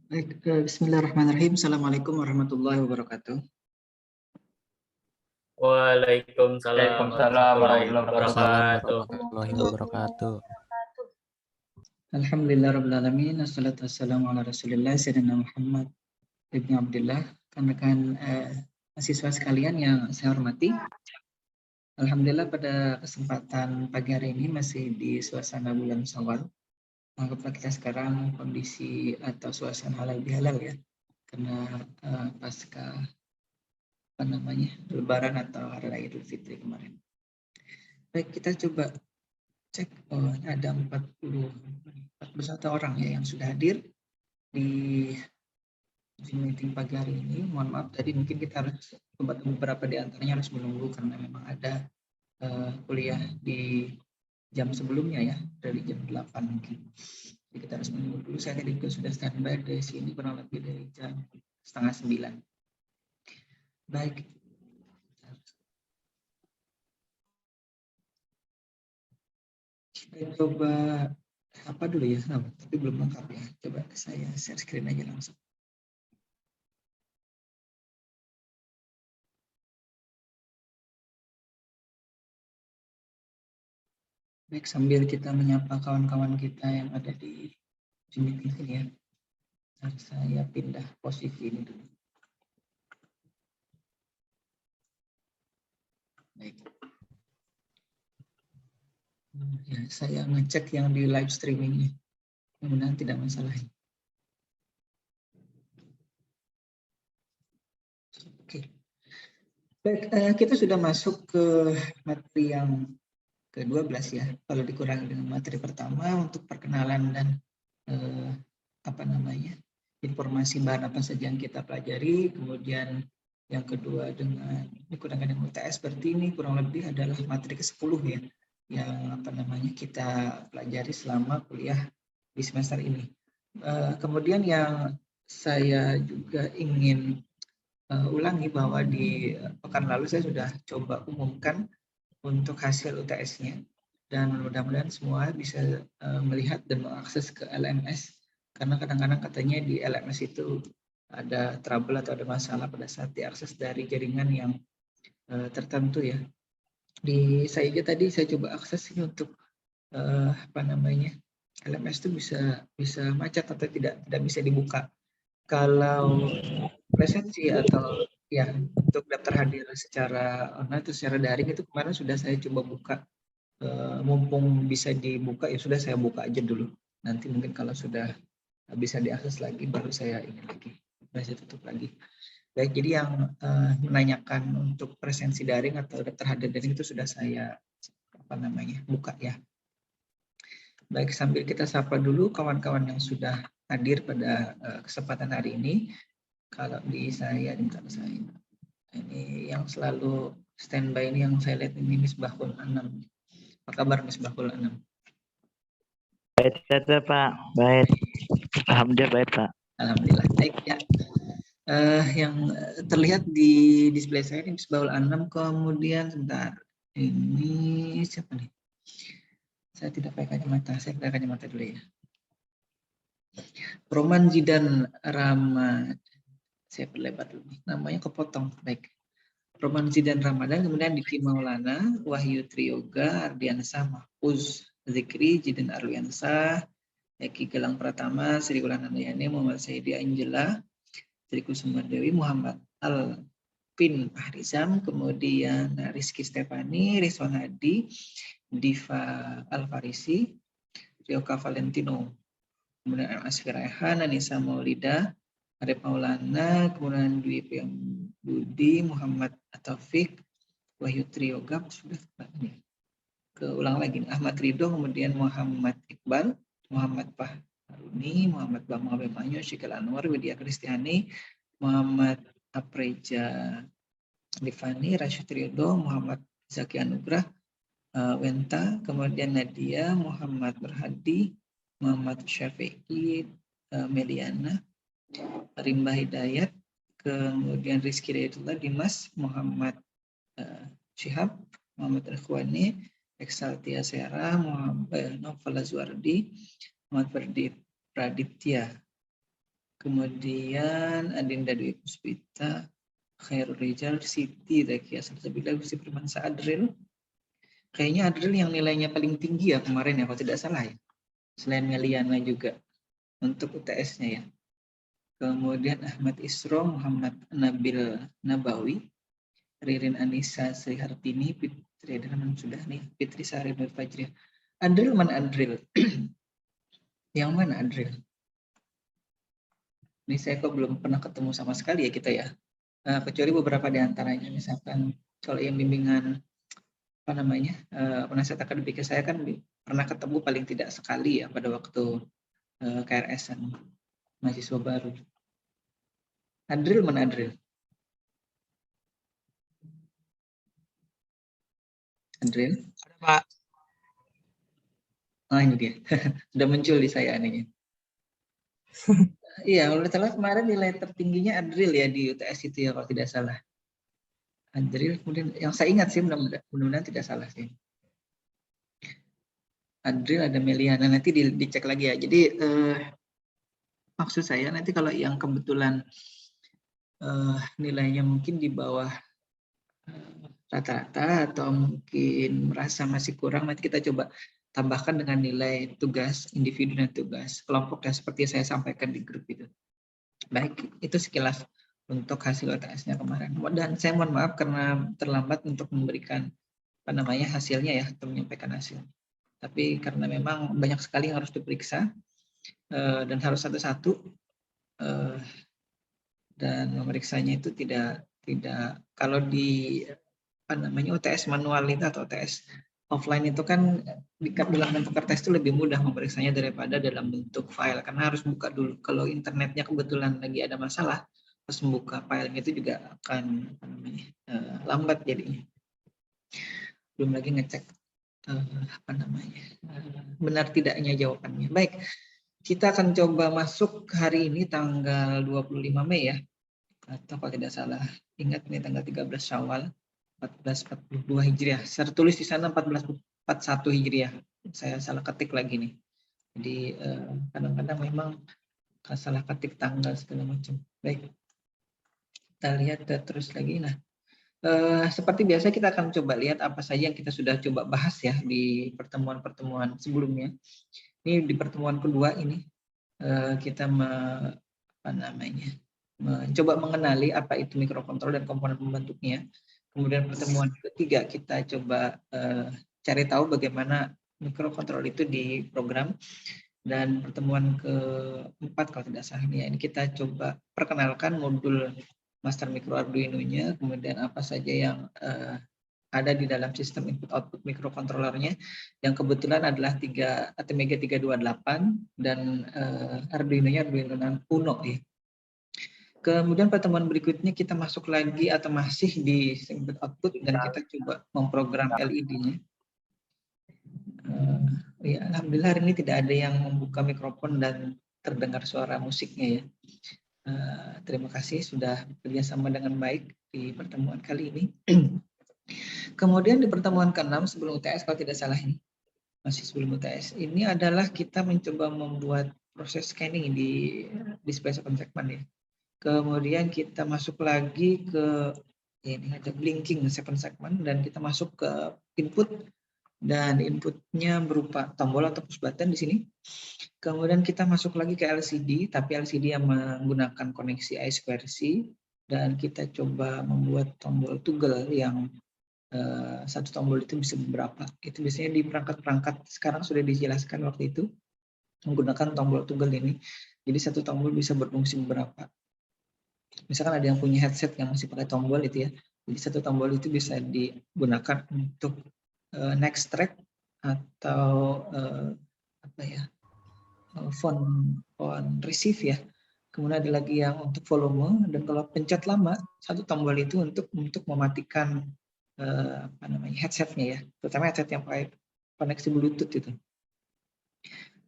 Baik, bismillahirrahmanirrahim. Assalamualaikum warahmatullahi wabarakatuh. Waalaikumsalam Waalaikumsalam warahmatullahi warahmatullahi wabarakatuh. Alhamdulillah rabbil alamin. Wassalatu wassalamu ala Rasulillah sayyidina Muhammad ibn Abdullah. Rekan-rekan mahasiswa sekalian yang saya hormati. Alhamdulillah pada kesempatan pagi hari ini masih di suasana bulan Syawal. Anggaplah kita sekarang kondisi atau suasana halal bihalal ya. Karena pasca Lebaran atau Hari Raya Idul Fitri kemarin. Baik, kita coba cek. Ada 41 orang ya yang sudah hadir di Zoom meeting pagi hari ini. Mohon maaf tadi mungkin kita harus beberapa di antaranya harus menunggu karena memang ada kuliah di jam sebelumnya ya, dari jam 8 mungkin. Jadi kita harus menunggu dulu. Saya tadi juga sudah standby dari sini kurang lebih dari jam 8:30. Baik. Kita coba apa dulu ya, tapi belum lengkap ya. Coba saya share screen aja langsung. Baik, sambil kita menyapa kawan-kawan kita yang ada di Zoom meeting ini ya. Saya pindah posisi ini dulu. Baik. Ya, saya ngecek yang di live streaming-nya. Mudah-mudahan tidak masalah. Oke. Baik, kita sudah masuk ke materi yang ke-12 ya. Kalau dikurangi dengan materi pertama untuk perkenalan dan informasi bahan apa saja yang kita pelajari, kemudian yang kedua dengan dikurangi dengan UTS, berarti ini kurang lebih adalah materi ke-10 ya, yang kita pelajari selama kuliah di semester ini. Kemudian yang saya juga ingin ulangi bahwa di pekan lalu saya sudah coba umumkan untuk hasil UTS-nya, dan mudah-mudahan semua bisa melihat dan mengakses ke LMS, karena kadang-kadang katanya di LMS itu ada trouble atau ada masalah pada saat diakses dari jaringan yang tertentu ya. Di saya aja tadi saya coba akses ini untuk LMS itu bisa macet atau tidak bisa dibuka. Kalau presensi atau ya untuk daftar hadir secara online atau secara daring itu kemarin sudah saya coba buka, mumpung bisa dibuka ya sudah saya buka aja dulu. Nanti mungkin kalau sudah bisa diakses lagi baru saya tutup lagi. Baik, jadi yang menanyakan untuk presensi daring atau daftar hadir daring itu sudah saya buka ya. Baik, sambil kita sapa dulu kawan-kawan yang sudah hadir pada kesempatan hari ini. Kalau di saya ini yang selalu standby ini yang saya lihat ini Misbahul Anam. Apa kabar Misbahul Anam? Baik, Pak. Baik. Alhamdulillah baik, Pak. Alhamdulillah baik ya. Yang terlihat di display saya ini Misbahul Anam, kemudian sebentar. Ini siapa nih? Saya tidak pakai kacamata, saya pakai kacamata dulu ya. Roman Zidan Ramad. Saya perlebar dulu nih. Namanya kepotong. Baik. Roman Zidan Ramadan, kemudian Diki Maulana, Wahyu Triyoga, Ardiansa Mahfuz, Zikri, Jidan Arwiansa, Eki Gelang Pratama, Sri Wulan Andayani, Muhammad Sayyidi Anjela, Sri Kusuma Dewi, Muhammad Alpin Ahrizam, kemudian Rizky Stefani, Rizwan Hadi, Diva Alfarisi, Rioka Valentino, kemudian Asfira Ehan, Anissa Maulida, Arif Maulana, kemudian Dwi Budi, Muhammad Taufik, Wahyu Triyoga, sudah ini. Keulang lagi, Ahmad Ridho, kemudian Muhammad Iqbal, Muhammad Fahruni, Muhammad Bambang Abimanyu, Syikil Anwar, Widya Kristiani, Muhammad Apreja Livani, Rashid Ridho, Muhammad Zaki Anugrah, Wenta, kemudian Nadia, Muhammad Berhadi, Muhammad Syafi'i, Meliana, Rimba Hidayat, kemudian Rizky Dayatullah, Dimas, Muhammad Syihab, Muhammad Ikhwani, Eksaltia Sera, Muhammad Novel Azwardi, Muhammad Ferdi Praditya, Kemudian Adinda Dwi Puspita, Khairul Rijal, Siti Zakia Salsabila, Gusti Firmansa Adril. Kayaknya Adril yang nilainya paling tinggi ya kemarin ya, kalau tidak salah ya. Selain Meliana juga untuk UTS-nya ya. Kemudian Ahmad Isro, Muhammad Nabil Nabawi, Ririn Anissa Sri Hartini, Fitri Adraman sudah nih, Fitri Sari Nur Fajriah. Adril mana Adril? Yang mana Adril? Ini saya kok belum pernah ketemu sama sekali ya kita ya. Kecuali beberapa di antaranya, misalkan kalau yang bimbingan penasihat akademik saya kan pernah ketemu paling tidak sekali ya pada waktu KRS-an mahasiswa baru. Adril mana Adril? Adril? Ada, Pak. Oh ini dia, sudah muncul di saya ini. Iya, oleh salah kemarin nilai tertingginya Adril ya di UTS itu ya kalau tidak salah. Adril, kemudian yang saya ingat sih mudah-mudahan tidak salah sih. Adril ada Meliana, nanti dicek lagi ya. Jadi maksud saya nanti kalau yang kebetulan nilainya mungkin di bawah rata-rata atau mungkin merasa masih kurang, nanti kita coba tambahkan dengan nilai tugas individu dan tugas kelompok ya seperti saya sampaikan di grup itu. Baik, itu sekilas untuk hasil UTS-nya kemarin. Dan saya mohon maaf karena terlambat untuk memberikan hasilnya ya, atau menyampaikan hasil. Tapi karena memang banyak sekali yang harus diperiksa dan harus satu-satu dan memeriksanya itu tidak kalau di UTS manual itu atau UTS offline itu kan dalam bentuk kertas itu lebih mudah memeriksanya daripada dalam bentuk file karena harus buka dulu. Kalau internetnya kebetulan lagi ada masalah, terus membuka filenya itu juga akan lambat jadinya. Belum lagi ngecek benar tidaknya jawabannya. Baik, kita akan coba masuk hari ini tanggal 25 Mei ya, atau kalau tidak salah ingat ini tanggal 13 Syawal 1442 Hijriah. Saya tulis di sana 1441 Hijriah. Saya salah ketik lagi nih. Jadi kadang-kadang memang salah ketik tanggal segala macam. Baik, kita lihat terus lagi. Nah, seperti biasa kita akan coba lihat apa saja yang kita sudah coba bahas ya di pertemuan-pertemuan sebelumnya. Ini di pertemuan kedua ini kita mencoba mengenali apa itu mikrokontroler dan komponen pembentuknya. Kemudian pertemuan ketiga kita coba cari tahu bagaimana mikrokontroler itu diprogram. Dan pertemuan keempat kalau tidak salah ini kita coba perkenalkan modul Master Micro Arduino-nya, kemudian apa saja yang ada di dalam sistem input-output mikrokontrolernya, yang kebetulan adalah ATmega 328 dan Arduino-nya Arduino Uno ya. Kemudian pertemuan berikutnya kita masuk lagi atau masih di input output dan kita coba memprogram LED-nya. Ya, alhamdulillah hari ini tidak ada yang membuka mikrofon dan terdengar suara musiknya ya. Terima kasih sudah bekerjasama dengan baik di pertemuan kali ini. Kemudian di pertemuan ke-6 sebelum UTS kalau tidak salah ini, masih sebelum UTS, ini adalah kita mencoba membuat proses scanning di display segment ya. Kemudian kita masuk lagi ke ini ada blinking segment dan kita masuk ke input dan inputnya berupa tombol atau push button di sini. Kemudian kita masuk lagi ke LCD, tapi LCD yang menggunakan koneksi I2C dan kita coba membuat tombol toggle yang satu tombol itu bisa beberapa. Itu biasanya di perangkat-perangkat sekarang sudah dijelaskan waktu itu menggunakan tombol toggle ini. Jadi satu tombol bisa berfungsi beberapa. Misalkan ada yang punya headset yang masih pakai tombol itu ya. Jadi satu tombol itu bisa digunakan untuk next track atau phone receive ya. Kemudian ada lagi yang untuk volume dan kalau pencet lama satu tombol itu untuk mematikan headsetnya ya, terutama headset yang pakai koneksi Bluetooth itu.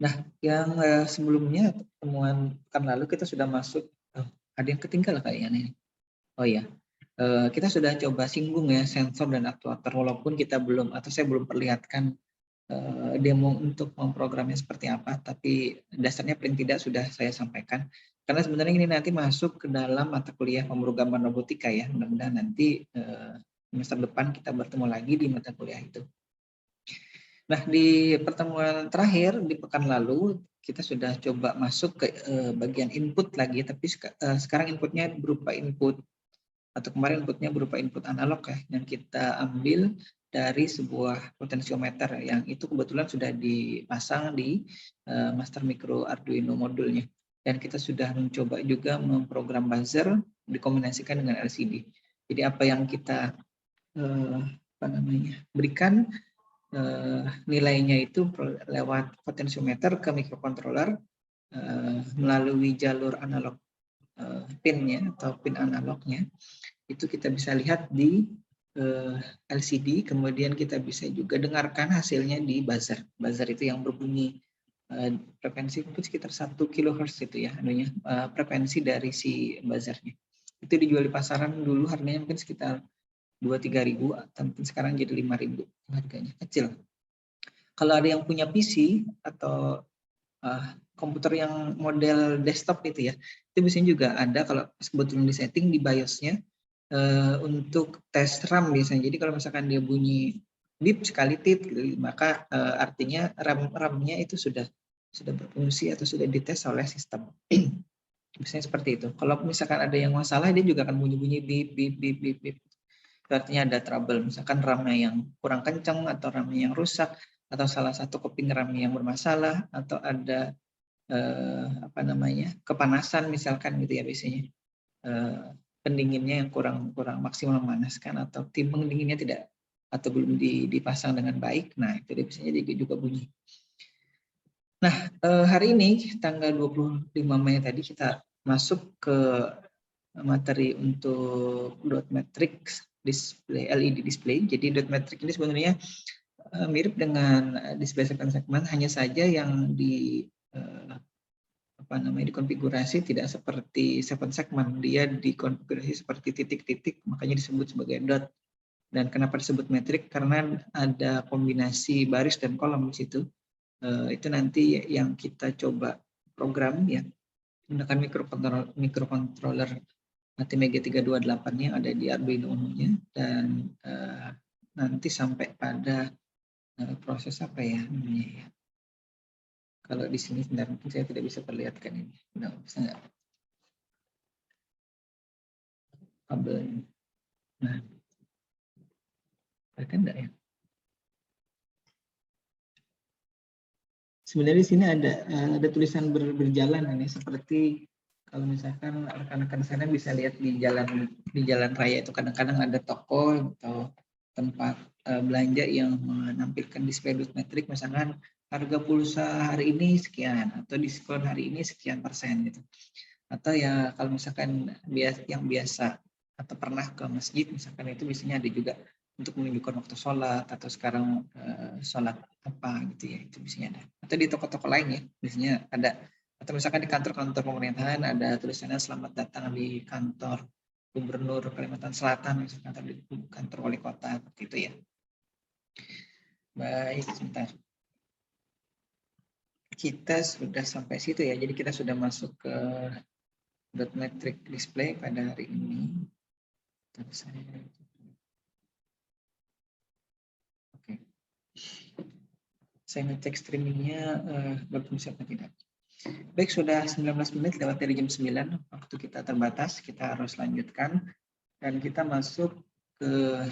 Nah, yang sebelumnya pertemuan pekan lalu kita sudah masuk, ada yang ketinggalan kayaknya nih. Oh iya, kita sudah coba singgung ya sensor dan aktuator walaupun kita belum atau saya belum perlihatkan demo untuk memprogramnya seperti apa, tapi dasarnya paling tidak sudah saya sampaikan. Karena sebenarnya ini nanti masuk ke dalam mata kuliah pemrograman robotika ya. Mudah-mudahan nanti semester depan kita bertemu lagi di mata kuliah itu. Nah, di pertemuan terakhir di pekan lalu kita sudah coba masuk ke bagian input lagi, tapi sekarang inputnya berupa input, atau kemarin inputnya berupa input analog ya, yang kita ambil dari sebuah potensiometer yang itu kebetulan sudah dipasang di master micro Arduino modulnya. Dan kita sudah mencoba juga memprogram buzzer dikombinasikan dengan LCD. Jadi apa yang kita berikan nilainya itu lewat potensiometer ke mikrokontroler melalui jalur analog pin-nya atau pin analognya. Itu kita bisa lihat di LCD, kemudian kita bisa juga dengarkan hasilnya di buzzer. Buzzer itu yang berbunyi frekuensi mungkin sekitar 1 kHz itu ya, frekuensi dari si buzzernya. Itu dijual di pasaran dulu harganya mungkin sekitar 2-3 ribu, atau mungkin sekarang jadi 5 ribu harganya, kecil. Kalau ada yang punya PC atau komputer yang model desktop itu ya, itu biasanya juga ada kalau kebetulan di setting di BIOS-nya untuk tes RAM biasanya. Jadi kalau misalkan dia bunyi beep sekali tit, maka artinya RAM-nya itu sudah berfungsi atau sudah dites oleh sistem. Biasanya seperti itu. Kalau misalkan ada yang masalah, dia juga akan bunyi-bunyi beep beep beep beep beep. Artinya ada trouble, misalkan RAM-nya yang kurang kencang atau RAM-nya yang rusak, atau salah satu keping RAM-nya yang bermasalah, atau ada kepanasan misalkan gitu ya, biasanya pendinginnya yang kurang maksimal memanaskan, atau tim pendinginnya tidak atau belum dipasang dengan baik. Nah, itu biasanya juga bunyi. Nah, hari ini tanggal 25 Mei tadi kita masuk ke materi untuk dot matrix display, LED display. Jadi dot matrix ini sebenarnya mirip dengan display segmen, hanya saja yang dikonfigurasi tidak seperti 7 segmen, dia dikonfigurasi seperti titik-titik, makanya disebut sebagai dot. Dan kenapa disebut metrik? Karena ada kombinasi baris dan kolom di situ. Itu nanti yang kita coba program ya, menggunakan mikrokontroler ATmega 328 yang ada di Arduino Uno-nya, dan nanti sampai pada proses apa ya namanya ya. Kalau di sini sebentar mungkin saya tidak bisa perlihatkan ini. Nah, bisa nggak? Kabelnya. Nah, kan enggak ya? Sebenarnya di sini ada tulisan berjalan ini, seperti kalau misalkan rekan-rekan sana bisa lihat di jalan raya itu kadang-kadang ada toko atau tempat belanja yang menampilkan display dot matrix, misalkan harga pulsa hari ini sekian atau diskon hari ini sekian persen gitu. Atau ya kalau misalkan yang biasa atau pernah ke masjid misalkan, itu biasanya ada juga untuk menunjukkan waktu sholat atau sekarang sholat apa gitu ya, itu biasanya ada. Atau di toko-toko lain ya biasanya ada, atau misalkan di kantor-kantor pemerintahan ada tulisannya selamat datang di kantor Gubernur Kalimantan Selatan, misalkan, atau di kantor wali kota seperti itu ya. Baik, sebentar. Kita sudah sampai situ ya, jadi kita sudah masuk ke dot matrix display pada hari ini. Oke. Saya ngecek streamingnya berfungsi apa tidak. Baik, sudah 19 menit lewat dari jam 9, waktu kita terbatas, kita harus lanjutkan. Dan kita masuk ke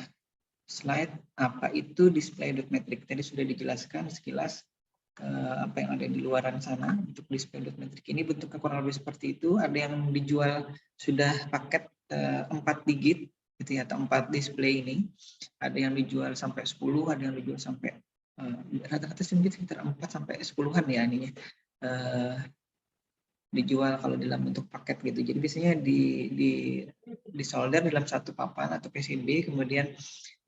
slide apa itu display dot matrix. Tadi sudah dijelaskan sekilas apa yang ada di luaran sana untuk display dot matrix ini. Bentuknya kurang lebih seperti itu. Ada yang dijual sudah paket 4 digit gitu ya, atau 4 display ini. Ada yang dijual sampai 10, ada yang dijual sampai rata-rata sekitar 4 sampai 10-an ya ininya. Dijual kalau dalam bentuk paket gitu. Jadi biasanya di solder dalam satu papan atau PCB, kemudian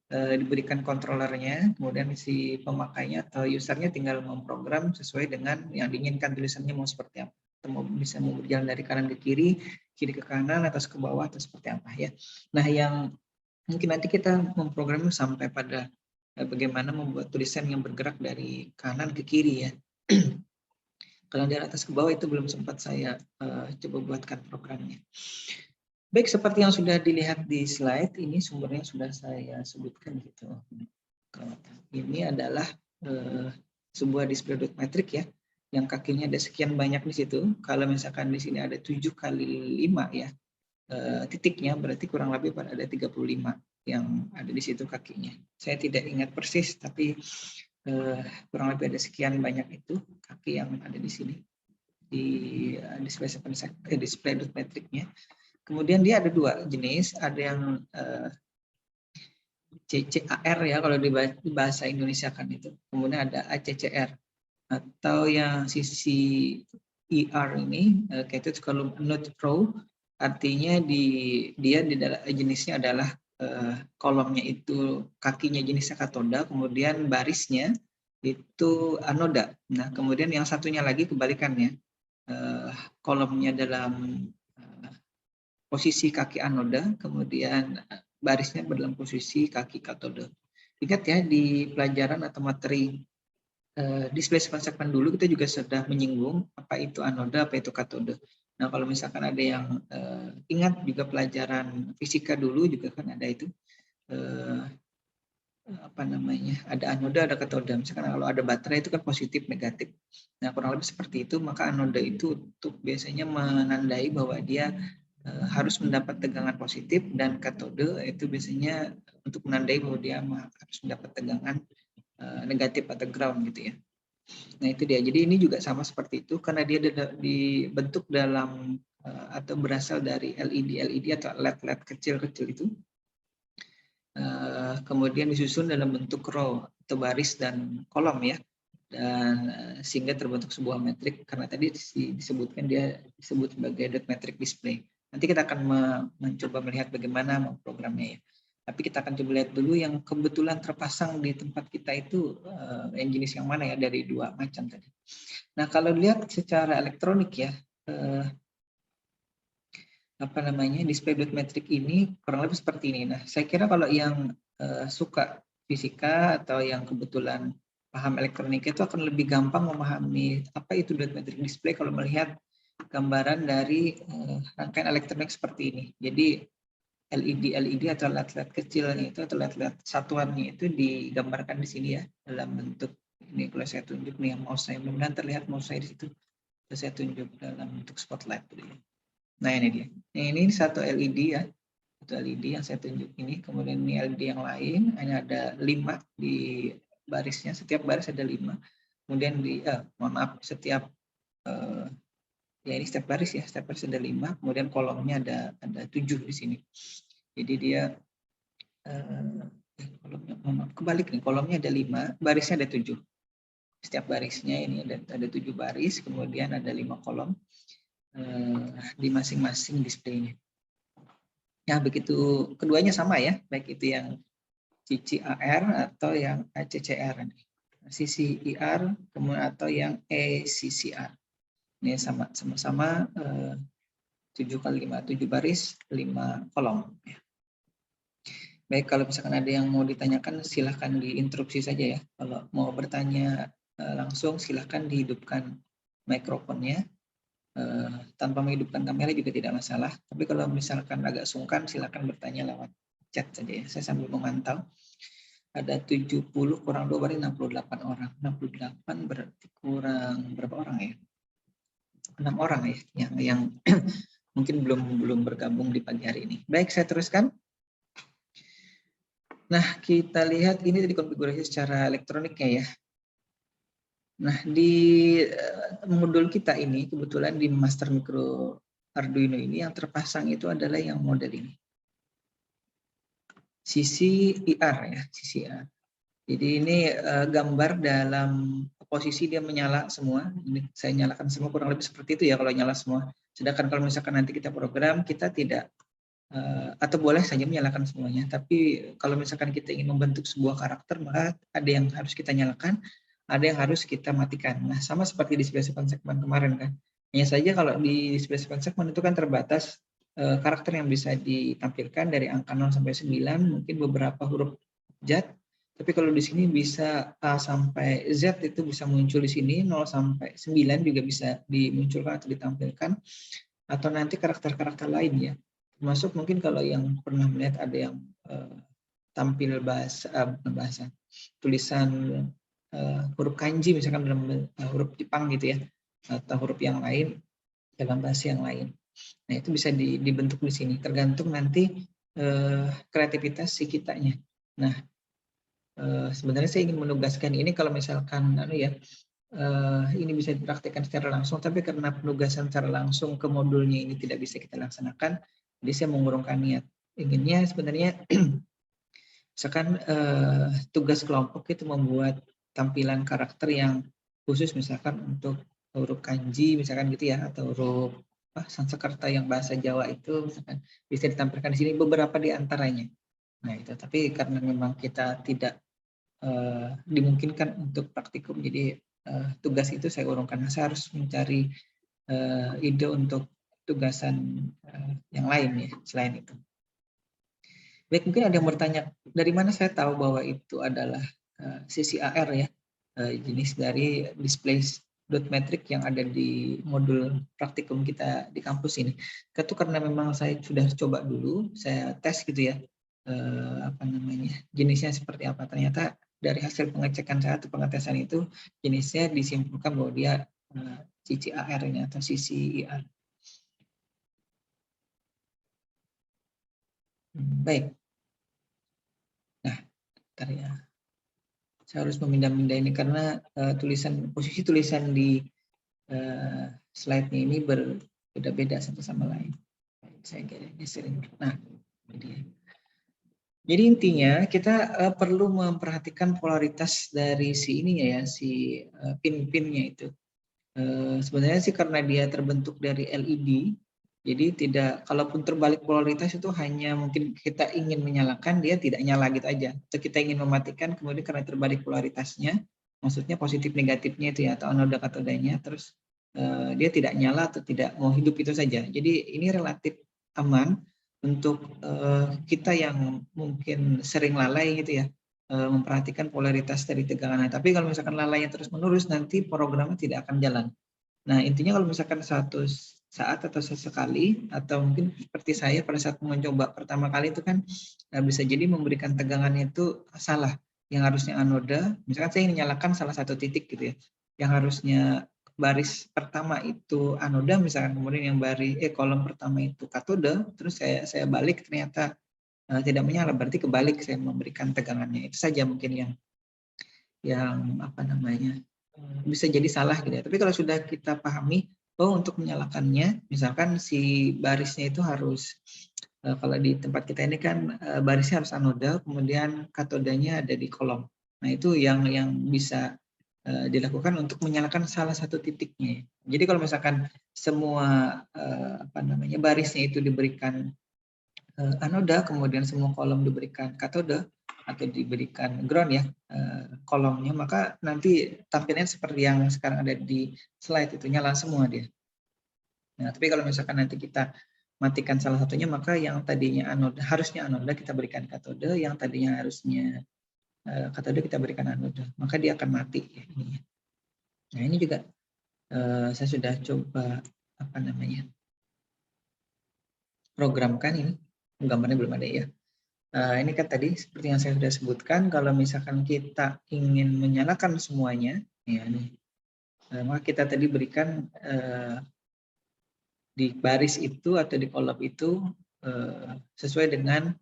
diberikan kontrolernya, kemudian si pemakainya atau usernya tinggal memprogram sesuai dengan yang diinginkan tulisannya mau seperti apa. Atau bisa mau berjalan dari kanan ke kiri ke kanan, atas ke bawah, atau seperti apa ya. Nah, yang mungkin nanti kita memprogramnya sampai pada bagaimana membuat tulisan yang bergerak dari kanan ke kiri ya. Kalau dari atas ke bawah itu belum sempat saya coba buatkan programnya. Baik, seperti yang sudah dilihat di slide, ini sumbernya sudah saya sebutkan gitu. Ini adalah sebuah display dot metric ya, yang kakinya ada sekian banyak di situ. Kalau misalkan di sini ada 7 kali 5 ya, titiknya berarti kurang lebih pada ada 35 yang ada di situ kakinya. Saya tidak ingat persis, tapi kurang lebih ada sekian banyak itu kaki yang ada di sini di display dot metricnya. Kemudian dia ada 2 jenis, ada yang CCAR ya kalau di bahasa Indonesia kan itu. Kemudian ada ACCR atau yang sisi ER ini itu kalau not row, artinya dia di dalam jenisnya adalah kolomnya itu kakinya jenisnya katoda, kemudian barisnya itu anoda. Nah, kemudian yang satunya lagi kebalikannya, kolomnya dalam posisi kaki anoda, kemudian barisnya dalam posisi kaki katoda. Ingat ya, di pelajaran atau materi display segmen dulu kita juga sudah menyinggung apa itu anoda, apa itu katoda. Nah, kalau misalkan ada yang ingat juga pelajaran fisika dulu juga kan ada itu ada anoda, ada katoda. Misalkan kalau ada baterai itu kan positif, negatif. Nah, kurang lebih seperti itu, maka anoda itu untuk biasanya menandai bahwa dia harus mendapat tegangan positif, dan katode itu biasanya untuk menandai bahwa dia harus mendapat tegangan negatif atau ground gitu ya. Nah, itu dia. Jadi ini juga sama seperti itu karena dia dibentuk dalam atau berasal dari LED atau LED kecil-kecil itu. Kemudian disusun dalam bentuk row atau baris dan kolom ya. Dan sehingga terbentuk sebuah metrik karena tadi disebutkan dia disebut sebagai dot metric display. Nanti kita akan mencoba melihat bagaimana programnya ya. Tapi kita akan coba lihat dulu yang kebetulan terpasang di tempat kita itu yang jenis yang mana ya, dari 2 macam tadi. Nah, kalau lihat secara elektronik ya, display dot metric ini kurang lebih seperti ini. Nah, saya kira kalau yang suka fisika atau yang kebetulan paham elektronik itu akan lebih gampang memahami apa itu dot metric display kalau melihat gambaran dari rangkaian elektronik seperti ini. Jadi LED atau LED kecilnya itu atau LED satuannya itu digambarkan di sini ya dalam bentuk ini. Kalau saya tunjuk nih yang mouse saya, mudah-mudahan terlihat mouse saya di situ. Saya tunjuk dalam bentuk spotlight. Nah, ini dia. Ini satu LED ya, satu LED yang saya tunjuk ini. Kemudian ini LED yang lain, hanya ada 5 di barisnya. Setiap baris ada 5. Kemudian setiap ya ini setiap baris ya, setiap baris ada 5, kemudian kolomnya ada 7 di sini. Jadi dia kolomnya kebalik nih, kolomnya ada 5, barisnya ada 7. Setiap barisnya ini ada 7 baris, kemudian ada 5 kolom di masing-masing displaynya. Ya, begitu keduanya sama ya, baik itu yang CCAR atau yang ACCR. Sisi IR kemudian atau yang ECCR. Ini sama-sama 7 kali 5, 7 baris, 5 kolom. Baik, kalau misalkan ada yang mau ditanyakan, silahkan diinterupsi saja ya. Kalau mau bertanya langsung, silahkan dihidupkan mikrofonnya. Tanpa menghidupkan kamera juga tidak masalah. Tapi kalau misalkan agak sungkan, silahkan bertanya lewat chat saja ya. Saya sambil memantau. Ada 70 kurang 2 berarti 68 orang. 68 berarti kurang berapa orang ya? 6 orang ya yang mungkin belum bergabung di pagi hari ini. Baik, saya teruskan. Nah, kita lihat ini tadi konfigurasi secara elektroniknya ya. Nah, di modul kita ini kebetulan di Master Micro Arduino ini yang terpasang itu adalah yang model ini. Sisi IR ya, sisi IR. Jadi ini gambar dalam posisi dia menyala semua. Ini saya nyalakan semua, kurang lebih seperti itu ya kalau nyala semua. Sedangkan kalau misalkan nanti kita program, kita tidak atau boleh saja menyalakan semuanya. Tapi kalau misalkan kita ingin membentuk sebuah karakter, maka ada yang harus kita nyalakan, ada yang harus kita matikan. Nah, sama seperti di display segmen kemarin kan. Hanya saja kalau di display segmen itu kan terbatas karakter yang bisa ditampilkan dari angka 0 sampai 9, mungkin beberapa huruf abjad. Tapi kalau di sini bisa A sampai Z itu bisa muncul di sini, 0 sampai 9 juga bisa dimunculkan atau ditampilkan, atau nanti karakter-karakter lain ya. Termasuk mungkin kalau yang pernah melihat ada yang tampil bahasa tulisan huruf kanji misalkan dalam huruf Jepang gitu ya, atau huruf yang lain dalam bahasa yang lain. Nah itu bisa dibentuk di sini, tergantung nanti kreativitas si kitanya. Nah sebenarnya saya ingin menugaskan ini kalau misalkan ini bisa dipraktikkan secara langsung, tapi karena penugasan secara langsung ke modulnya ini tidak bisa kita laksanakan, jadi saya mengurungkan niat. Inginnya sebenarnya misalkan tugas kelompok itu membuat tampilan karakter yang khusus misalkan untuk huruf kanji misalkan gitu ya, atau huruf Sanskerta yang bahasa Jawa itu misalkan bisa ditampilkan di sini beberapa di antaranya. Nah itu, tapi karena memang kita tidak dimungkinkan untuk praktikum, jadi tugas itu saya urungkan. Saya harus mencari ide untuk tugasan yang lain ya selain itu. Baik, mungkin ada yang bertanya, dari mana saya tahu bahwa itu adalah CCAR ya, jenis dari display dot metric yang ada di modul praktikum kita di kampus ini. Itu karena memang saya sudah coba dulu, saya tes gitu ya, jenisnya seperti apa. Ternyata dari hasil pengecekan saya atau pengetesan itu jenisnya disimpulkan bahwa dia CCAR ini atau CCIR. Baik. Nah, bentar ya. Saya harus memindah-mindah ini karena posisi tulisan di slide-nya ini berbeda-beda satu sama lain. Saya geserin. Nah, jadi intinya kita perlu memperhatikan polaritas dari si ininya ya, si pin-pinnya itu. Sebenarnya sih karena dia terbentuk dari LED, jadi tidak, kalaupun terbalik polaritas itu hanya mungkin kita ingin menyalakan, dia tidak nyala gitu aja. Atau kita ingin mematikan, kemudian karena terbalik polaritasnya, maksudnya positif negatifnya itu ya, atau anoda katodanya, terus dia tidak nyala atau tidak mau hidup itu saja. Jadi ini relatif aman untuk kita yang mungkin sering lalai gitu ya, memperhatikan polaritas dari tegangan. Tapi kalau misalkan lalainya terus menerus, nanti programnya tidak akan jalan. Nah intinya kalau misalkan satu saat atau sesekali, atau mungkin seperti saya pada saat mencoba pertama kali itu kan bisa jadi memberikan tegangannya itu salah. Yang harusnya anoda, misalkan saya ingin nyalakan salah satu titik gitu ya, yang harusnya baris pertama itu anoda misalkan, kemudian yang kolom pertama itu katode, terus saya balik ternyata tidak menyala, berarti kebalik saya memberikan tegangannya. Itu saja mungkin yang bisa jadi salah gitu ya. Tapi kalau sudah kita pahami, untuk menyalakannya, misalkan si barisnya itu harus, kalau di tempat kita ini kan barisnya harus anoda, kemudian katodanya ada di kolom. Nah itu yang bisa dilakukan untuk menyalakan salah satu titiknya. Jadi kalau misalkan semua barisnya itu diberikan anoda, kemudian semua kolom diberikan katode atau diberikan ground ya kolomnya, maka nanti tampilnya seperti yang sekarang ada di slide, itu nyala semua dia. Nah, tapi kalau misalkan nanti kita matikan salah satunya, maka yang tadinya anoda, harusnya anoda kita berikan katode, yang tadinya harusnya katode kita berikan anoda, maka dia akan mati ya, ini. Nah ini juga saya sudah coba programkan ini, gambarnya belum ada ya. Ini kan tadi seperti yang saya sudah sebutkan, kalau misalkan kita ingin menyalakan semuanya, ya nih, maka kita tadi berikan di baris itu atau di kolom itu sesuai dengan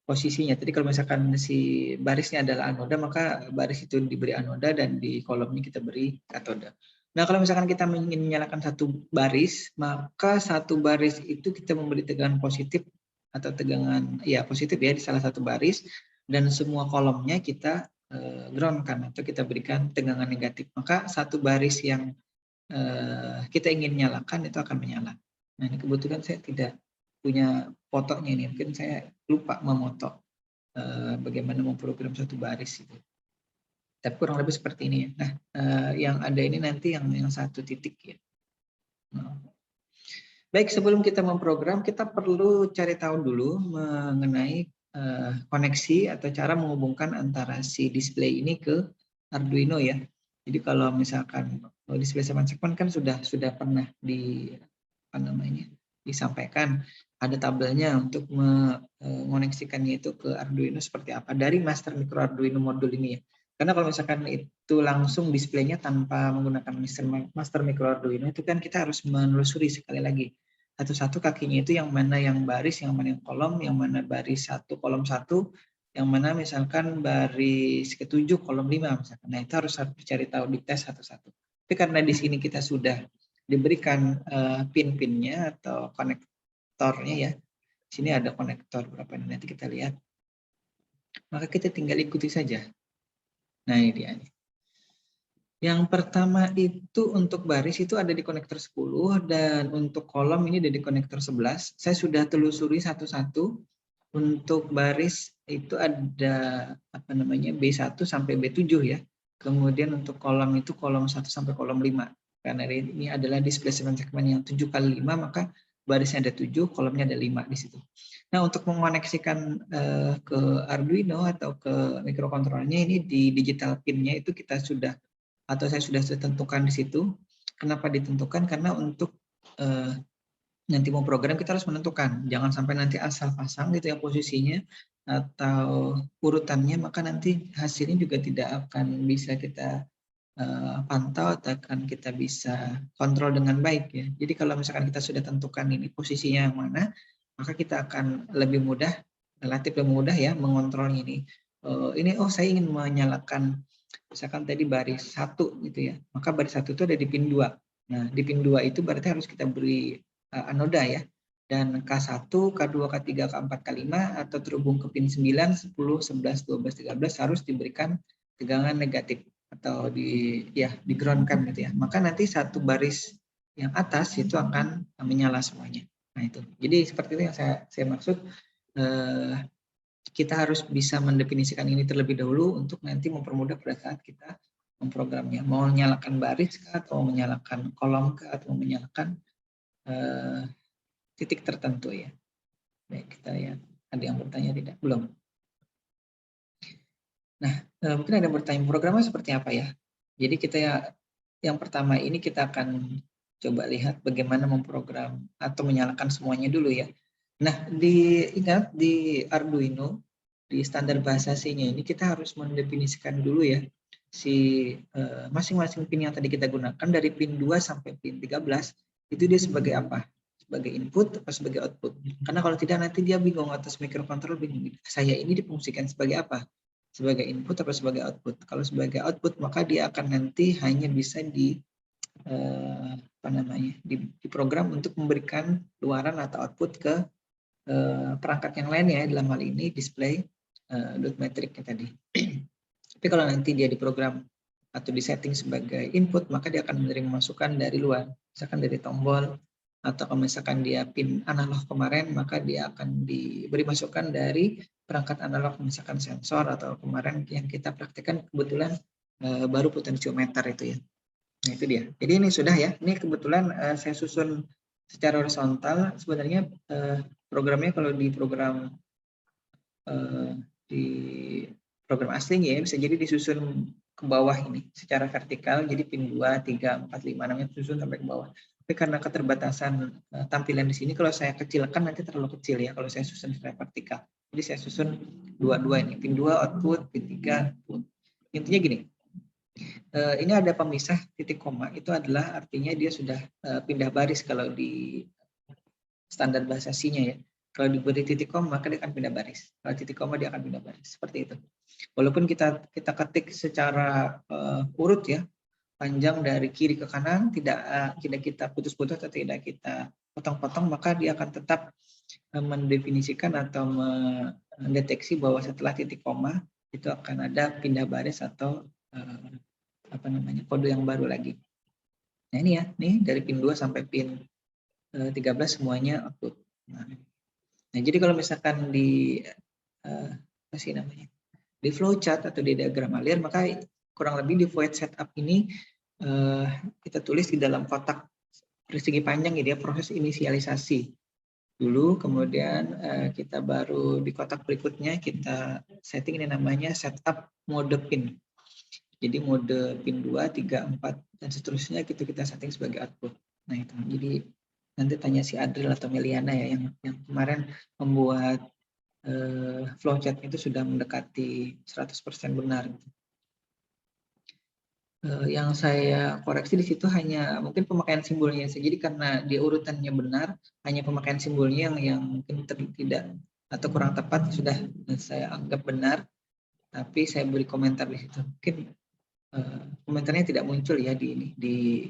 posisinya. Jadi kalau misalkan si barisnya adalah anoda, maka baris itu diberi anoda dan di kolomnya kita beri katode. Nah kalau misalkan kita ingin menyalakan satu baris, maka satu baris itu kita memberi tegangan positif atau tegangan positif ya di salah satu baris, dan semua kolomnya kita groundkan atau kita berikan tegangan negatif, maka satu baris yang kita ingin nyalakan itu akan menyala. Nah ini kebetulan saya tidak punya fotonya ini, mungkin saya lupa memoto bagaimana memprogram satu baris itu. Tapi kurang lebih seperti ini ya. Nah yang ada ini nanti yang satu titik ya. Baik, sebelum kita memprogram, kita perlu cari tahu dulu mengenai koneksi atau cara menghubungkan antara si display ini ke Arduino ya. Jadi kalau misalkan display 7 segmen kan sudah pernah disampaikan, ada tabelnya untuk mengoneksikannya itu ke Arduino seperti apa dari master micro Arduino modul ini ya. Karena kalau misalkan itu langsung displaynya tanpa menggunakan master micro Arduino itu kan kita harus menelusuri sekali lagi satu-satu kakinya itu yang mana yang baris, yang mana yang kolom, yang mana baris 1 kolom 1, yang mana misalkan baris ke-7 kolom 5 misalkan. Nah, itu harus dicari tahu di tes satu-satu. Tapi karena di sini kita sudah diberikan pin-pinnya atau konektornya ya. Di sini ada konektor berapa ini nanti kita lihat. Maka kita tinggal ikuti saja. Nah, ini dia nih. Yang pertama itu untuk baris itu ada di konektor 10 dan untuk kolom ini ada di konektor 11. Saya sudah telusuri satu-satu. Untuk baris itu ada B1 sampai B7 ya. Kemudian untuk kolom itu kolom 1 sampai kolom 5. Karena ini adalah display segmen yang 7 kali 5 maka barisnya ada 7, kolomnya ada 5 di situ. Nah, untuk mengoneksikan ke Arduino atau ke microcontrollernya ini di digital pin-nya itu saya sudah tentukan di situ. Kenapa ditentukan? Karena untuk nanti mau program kita harus menentukan. Jangan sampai nanti asal pasang gitu ya posisinya atau urutannya, maka nanti hasilnya juga tidak akan bisa kita pantau atau akan kita bisa kontrol dengan baik ya. Jadi kalau misalkan kita sudah tentukan ini posisinya yang mana, maka kita akan relatif lebih mudah ya mengontrolnya ini. Saya ingin menyalakan misalkan tadi baris 1 gitu ya, maka baris 1 itu ada di pin 2. Nah, di pin 2 itu berarti harus kita beri anoda ya, dan K1, K2, K3, K4, K5 atau terhubung ke pin 9, 10, 11, 12, 13 harus diberikan tegangan negatif atau di ground-kan gitu ya. Maka nanti satu baris yang atas itu akan menyala semuanya. Nah, itu. Jadi seperti itu yang saya maksud. Kita harus bisa mendefinisikan ini terlebih dahulu untuk nanti mempermudah pada saat kita memprogramnya. Mau menyalakan baris kah, atau menyalakan kolom kah, atau menyalakan titik tertentu ya. Baik, kita lihat. Ada yang bertanya tidak? Belum. Nah, mungkin ada yang bertanya, programnya seperti apa ya? Jadi yang pertama ini kita akan coba lihat bagaimana memprogram atau menyalakan semuanya dulu ya. Nah, ingat di Arduino, di standar bahasa C-nya ini kita harus mendefinisikan dulu ya si masing-masing pin yang tadi kita gunakan dari pin 2 sampai pin 13 itu dia sebagai apa? Sebagai input atau sebagai output. Karena kalau tidak nanti dia bingung atau microcontroller bingung. Saya ini difungsikan sebagai apa? Sebagai input atau sebagai output? Kalau sebagai output maka dia akan nanti hanya bisa diprogram untuk memberikan luaran atau output ke perangkat yang lain ya, dalam hal ini display dot metricnya tadi. Tapi kalau nanti dia diprogram atau disetting sebagai input, maka dia akan menerima masukan dari luar, misalkan dari tombol, atau kalau misalkan dia pin analog kemarin, maka dia akan diberi masukan dari perangkat analog, misalkan sensor, atau kemarin yang kita praktekkan kebetulan baru potensiometer itu ya. Nah, itu dia. Jadi ini sudah ya, ini kebetulan saya susun secara horizontal. Sebenarnya programnya kalau di program aslinya ya bisa jadi disusun ke bawah ini secara vertikal, jadi pin 2, 3, 4, 5, 6 disusun sampai ke bawah. Tapi karena keterbatasan tampilan di sini, kalau saya kecilkan nanti terlalu kecil ya kalau saya susun secara vertikal. Jadi saya susun dua ini, pin 2 output, pin 3 output. Intinya gini, ini ada pemisah titik koma, itu adalah artinya dia sudah pindah baris kalau di standar bahasa C-nya ya. Kalau diberi titik koma maka dia akan pindah baris. Kalau titik koma dia akan pindah baris. Seperti itu. Walaupun kita ketik secara urut ya, panjang dari kiri ke kanan, tidak kita putus-putus atau tidak kita potong-potong, maka dia akan tetap mendefinisikan atau mendeteksi bahwa setelah titik koma itu akan ada pindah baris atau kode yang baru lagi. Nah ini ya, nih dari pin 2 sampai pin 13 semuanya output. Nah, jadi kalau misalkan di di flowchart atau di diagram alir, maka kurang lebih di void setup ini kita tulis di dalam kotak persegi panjang ya, dia proses inisialisasi. dulu, kemudian kita baru di kotak berikutnya kita setting ini namanya setup mode pin. Jadi mode pin 2, 3, 4 dan seterusnya kita setting sebagai output. Nah itu. Jadi nanti tanya si Adril atau Meliana ya yang kemarin membuat flowchart itu sudah mendekati 100% benar. Yang saya koreksi di situ hanya mungkin pemakaian simbolnya saja. Jadi karena dia urutannya benar, hanya pemakaian simbolnya yang mungkin tidak atau kurang tepat sudah saya anggap benar, tapi saya beri komentar di situ. Mungkin komentarnya tidak muncul ya di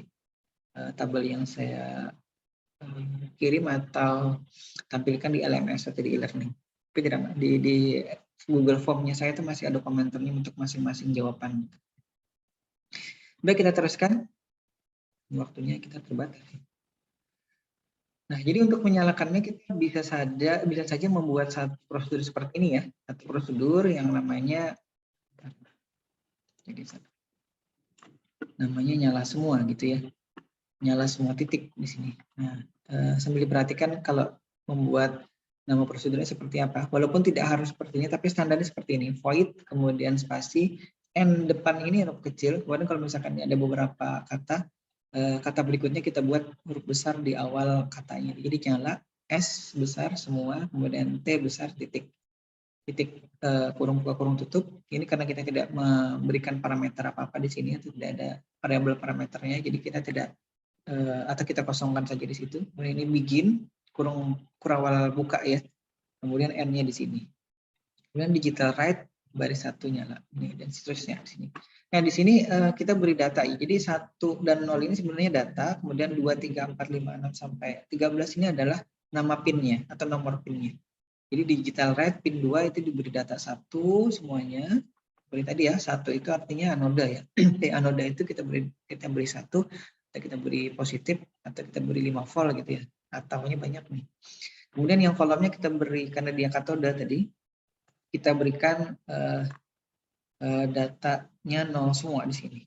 tabel yang saya kirim atau tampilkan di LMS atau di e-learning. Tapi tidak di Google Form-nya saya itu masih ada komentarnya untuk masing-masing jawaban. Baik, kita teruskan. Waktunya kita terbatas. Nah, jadi untuk menyalakannya kita bisa saja membuat satu prosedur seperti ini ya, satu prosedur yang namanya nyala semua gitu ya, nyala semua titik di sini. Nah, sambil diperhatikan kalau membuat nama prosedurnya seperti apa, walaupun tidak harus seperti ini, tapi standarnya seperti ini, void, kemudian spasi, n depan ini huruf kecil, kemudian kalau misalkan ada beberapa kata berikutnya kita buat huruf besar di awal katanya. Jadi nyala, S besar semua, kemudian T besar titik kurung buka kurung tutup. Ini karena kita tidak memberikan parameter apa-apa di sini, atau tidak ada variabel parameternya, jadi kita tidak atau kita kosongkan saja di situ. Kemudian ini begin kurung kurawal buka ya. Kemudian N-nya di sini. Kemudian digital write baris 1 nyala ini dan seterusnya di sini. Nah, di sini kita beri data. Jadi 1 dan 0 ini sebenarnya data, kemudian 2, 3, 4, 5, 6 sampai 13 ini adalah nama pinnya atau nomor pinnya. Jadi digital write pin 2 itu diberi data 1 semuanya. Seperti tadi ya, 1 itu artinya anoda ya. Anoda itu kita beri 1, atau kita beri positif, atau kita beri 5 volt gitu ya. Ataunya banyak nih. Kemudian yang kolomnya kita beri, karena dia katoda tadi, kita berikan datanya 0 semua di sini.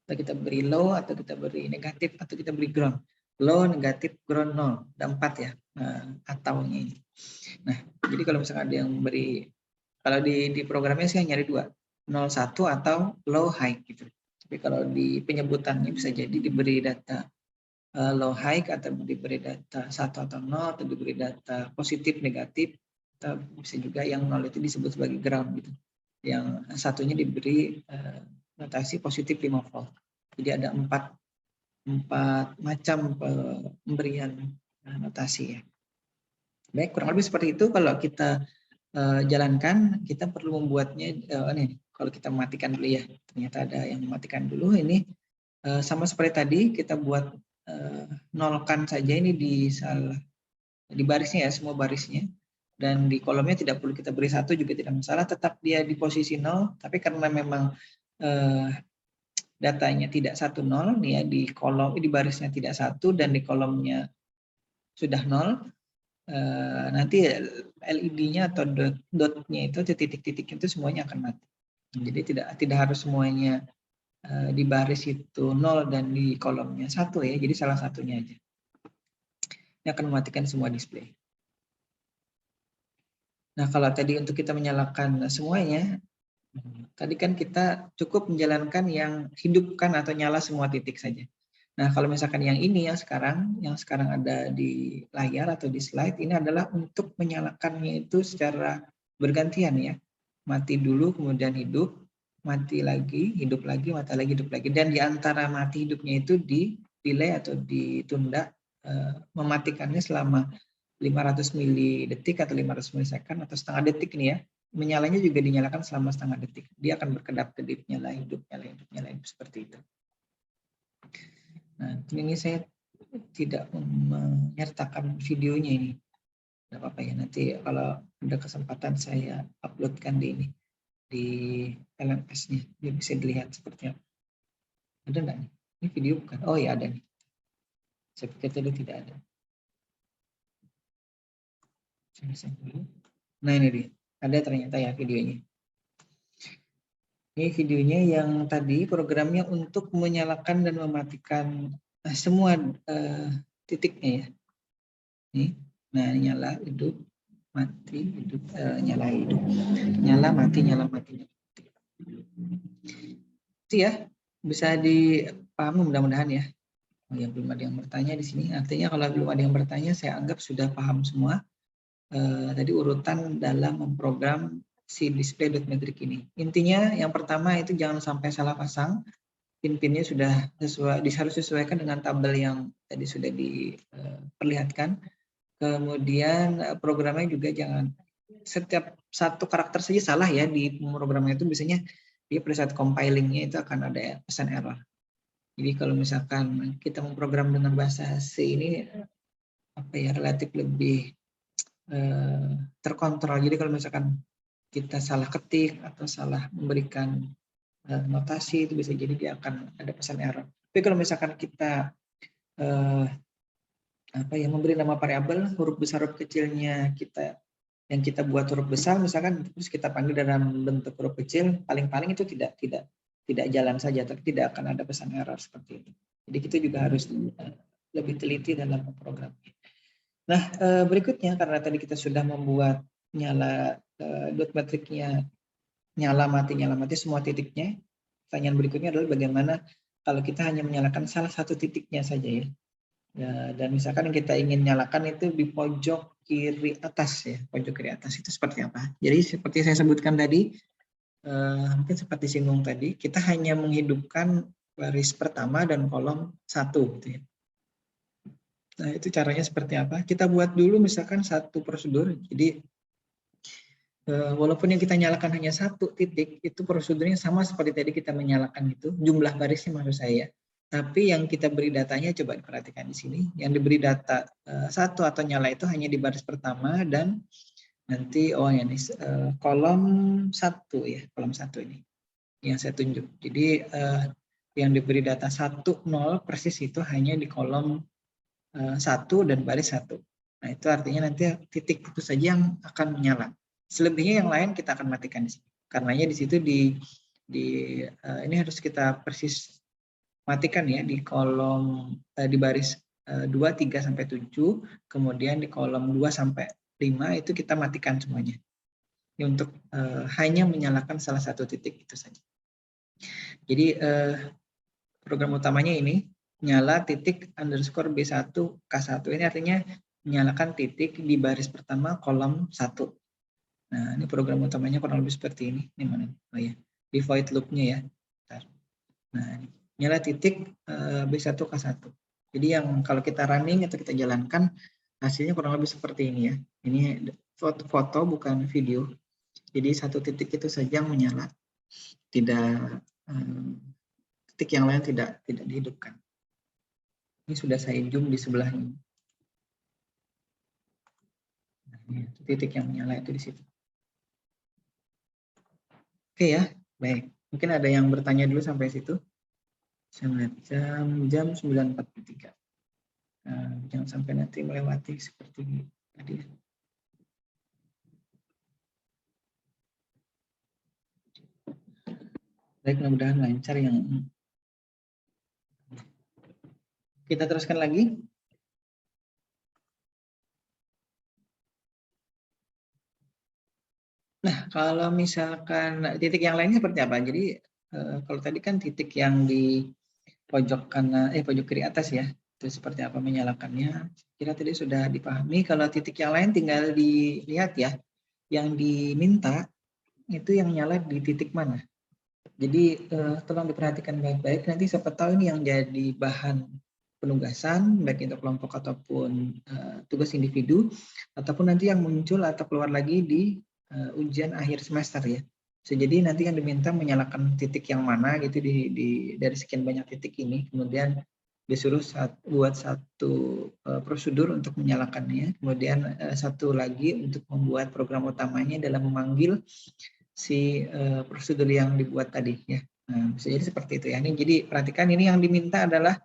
Atau kita beri low, atau kita beri negatif, atau kita beri ground. Low, negatif, ground 0. Ada 4 ya ataunya ini. Nah, jadi kalau misalkan ada yang beri, kalau di programnya sih hanya ada 2, 0, 1 atau low, high gitu. Tapi kalau di penyebutannya bisa jadi diberi data low, high, atau diberi data 1 atau 0, atau diberi data positif, negatif, atau bisa juga yang 0 itu disebut sebagai ground gitu. Yang satunya diberi notasi positif 5 volt. Jadi ada 4 macam pemberian notasi ya. Baik, kurang lebih seperti itu. Kalau kita jalankan, kita perlu membuatnya ini. Kalau kita matikan dulu ya, ternyata ada yang mematikan dulu. Ini sama seperti tadi, kita buat nolkan saja ini di barisnya ya, semua barisnya. Dan di kolomnya tidak perlu kita beri 1 juga tidak masalah, tetap dia di posisi 0. Tapi karena memang datanya tidak 1, 0 nih ya, di barisnya tidak 1 dan di kolomnya sudah 0, nanti LED-nya atau dotnya itu, titik-titik itu semuanya akan mati. Jadi tidak harus semuanya di baris itu 0 dan di kolomnya 1 ya, jadi salah satunya aja. Ini akan mematikan semua display. Nah, kalau tadi untuk kita menyalakan semuanya, tadi kan kita cukup menjalankan yang hidupkan atau nyala semua titik saja. Nah, kalau misalkan yang ini yang sekarang ada di layar atau di slide, ini adalah untuk menyalakannya itu secara bergantian ya. Mati dulu, kemudian hidup, mati lagi, hidup lagi, mati lagi, hidup lagi. Dan di antara mati hidupnya itu di delay atau ditunda, mematikannya selama 500 milidetik atau 500 milisekund atau setengah detik nih ya. Menyalanya juga dinyalakan selama setengah detik. Dia akan berkedap-kedip, nyala hidup, seperti itu. Nah, ini saya tidak menyertakan videonya ini. Tidak apa-apa ya, nanti kalau ada kesempatan saya uploadkan di LMS-nya. Dia bisa dilihat seperti apa. Ada nggak nih? Ini video bukan? Oh ya, ada nih. Saya pikir tadi tidak ada. Nah, ini dia. Ada ternyata ya videonya. Ini videonya yang tadi programnya untuk menyalakan dan mematikan semua titiknya ya. Ini Nah, nyala, hidup, mati, hidup, nyala, hidup. Nyala, mati, nyala, mati. Itu ya, bisa dipahami mudah-mudahan ya. Oh ya, belum ada yang bertanya di sini. Artinya kalau belum ada yang bertanya, saya anggap sudah paham semua. Tadi urutan dalam memprogram si display.metric ini. Intinya yang pertama itu jangan sampai salah pasang. Pin-pinnya sudah sesuai, harus disesuaikan dengan tabel yang tadi sudah diperlihatkan. Kemudian programnya juga jangan setiap satu karakter saja salah ya di programnya itu biasanya dia pada saat compilingnya itu akan ada pesan error. Jadi kalau misalkan kita memprogram dengan bahasa C ini apa ya relatif lebih terkontrol. Jadi kalau misalkan kita salah ketik atau salah memberikan notasi itu bisa jadi dia akan ada pesan error. Tapi kalau misalkan kita memberi nama variabel huruf besar huruf kecilnya yang kita buat huruf besar misalkan terus kita panggil dalam bentuk huruf kecil paling-paling itu tidak jalan saja tapi tidak akan ada pesan error seperti itu. Jadi kita juga harus lebih teliti dalam memprogramnya. Nah, berikutnya karena tadi kita sudah membuat nyala dot metriknya nyala mati semua titiknya. Pertanyaan berikutnya adalah bagaimana kalau kita hanya menyalakan salah satu titiknya saja ya. Dan misalkan kita ingin nyalakan itu di pojok kiri atas ya, pojok kiri atas itu seperti apa? Jadi seperti saya sebutkan tadi, mungkin seperti singgung tadi, kita hanya menghidupkan baris pertama dan kolom 1 gitu ya. Nah itu caranya seperti apa? Kita buat dulu misalkan satu prosedur. Jadi walaupun yang kita nyalakan hanya satu titik, itu prosedurnya sama seperti tadi kita menyalakan itu, jumlah barisnya maksud saya. Tapi yang kita beri datanya coba diperhatikan di sini. Yang diberi data satu atau nyala itu hanya di baris pertama dan nanti kolom 1 ya, kolom 1 ini yang saya tunjuk. Jadi yang diberi data 1, 0 persis itu hanya di kolom 1 dan baris 1. Nah itu artinya nanti titik itu saja yang akan menyala. Selebihnya yang lain kita akan matikan di sini. Karenanya di situ ini harus kita persis matikan ya di kolom di baris 2, 3 sampai 7, kemudian di kolom 2 sampai 5 itu kita matikan semuanya. Ini untuk hanya menyalakan salah satu titik itu saja. Jadi program utamanya ini nyala titik underscore B1 K1. Ini artinya menyalakan titik di baris pertama kolom 1. Nah, ini program utamanya kurang lebih seperti ini. Ini mana? Oh ya, di void loop-nya ya. Bentar. Nah, nyala titik B1 K1. Jadi yang kalau kita running atau kita jalankan hasilnya kurang lebih seperti ini ya. Ini foto bukan video. Jadi satu titik itu saja yang menyala. Tidak titik yang lain tidak dihidupkan. Ini sudah saya zoom di sebelahnya. Nah, ini titik yang menyala itu di situ. Oke ya, baik. Mungkin ada yang bertanya dulu sampai situ. Saya melihat jam 9.43. Jangan sampai nanti melewati seperti tadi. Baik, mudah-mudahan lancar yang. Kita teruskan lagi. Nah, kalau misalkan titik yang lainnya seperti apa? Jadi kalau tadi kan titik yang di pojok kanan, pojok kiri atas ya, itu seperti apa menyalakannya? Kira tadi sudah dipahami. Kalau titik yang lain tinggal dilihat ya, yang diminta itu yang nyala di titik mana. Jadi tolong diperhatikan baik-baik. Nanti siapa tahu ini yang jadi bahan penugasan, baik itu kelompok ataupun tugas individu, ataupun nanti yang muncul atau keluar lagi di ujian akhir semester ya. Jadi nanti yang diminta menyalakan titik yang mana gitu dari sekian banyak titik ini, kemudian disuruh buat satu prosedur untuk menyalakannya, kemudian satu lagi untuk membuat program utamanya dalam memanggil si prosedur yang dibuat tadi ya. Nah, bisa jadi seperti itu ya. Ini jadi perhatikan ini yang diminta adalah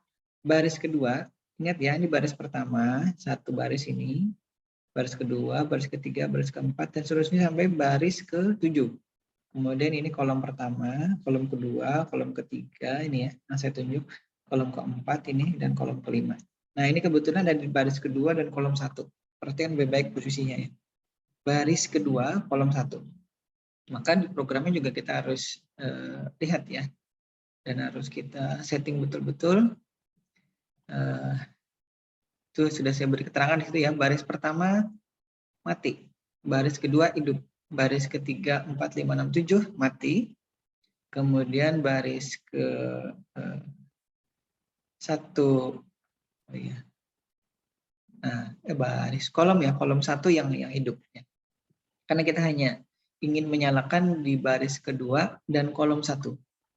baris kedua. Ingat ya, ini baris pertama, satu baris ini. Baris kedua, baris ketiga, baris keempat, dan seterusnya sampai baris ke-7. Kemudian ini kolom pertama, kolom kedua, kolom ketiga, ini ya, yang saya tunjuk, kolom keempat ini, dan kolom kelima. Nah ini kebetulan ada di baris kedua dan kolom 1. perhatikan lebih baik posisinya ya. Baris kedua, kolom 1. Maka di programnya juga kita harus lihat ya. Dan harus kita setting betul-betul. Itu sudah saya beri keterangan di situ ya. Baris pertama mati. Baris kedua hidup. Baris ketiga 4, 5, 6, 7 mati. Kemudian baris ke 1 baris kolom ya, kolom 1 yang hidup ya. Karena kita hanya ingin menyalakan di baris kedua dan kolom 1.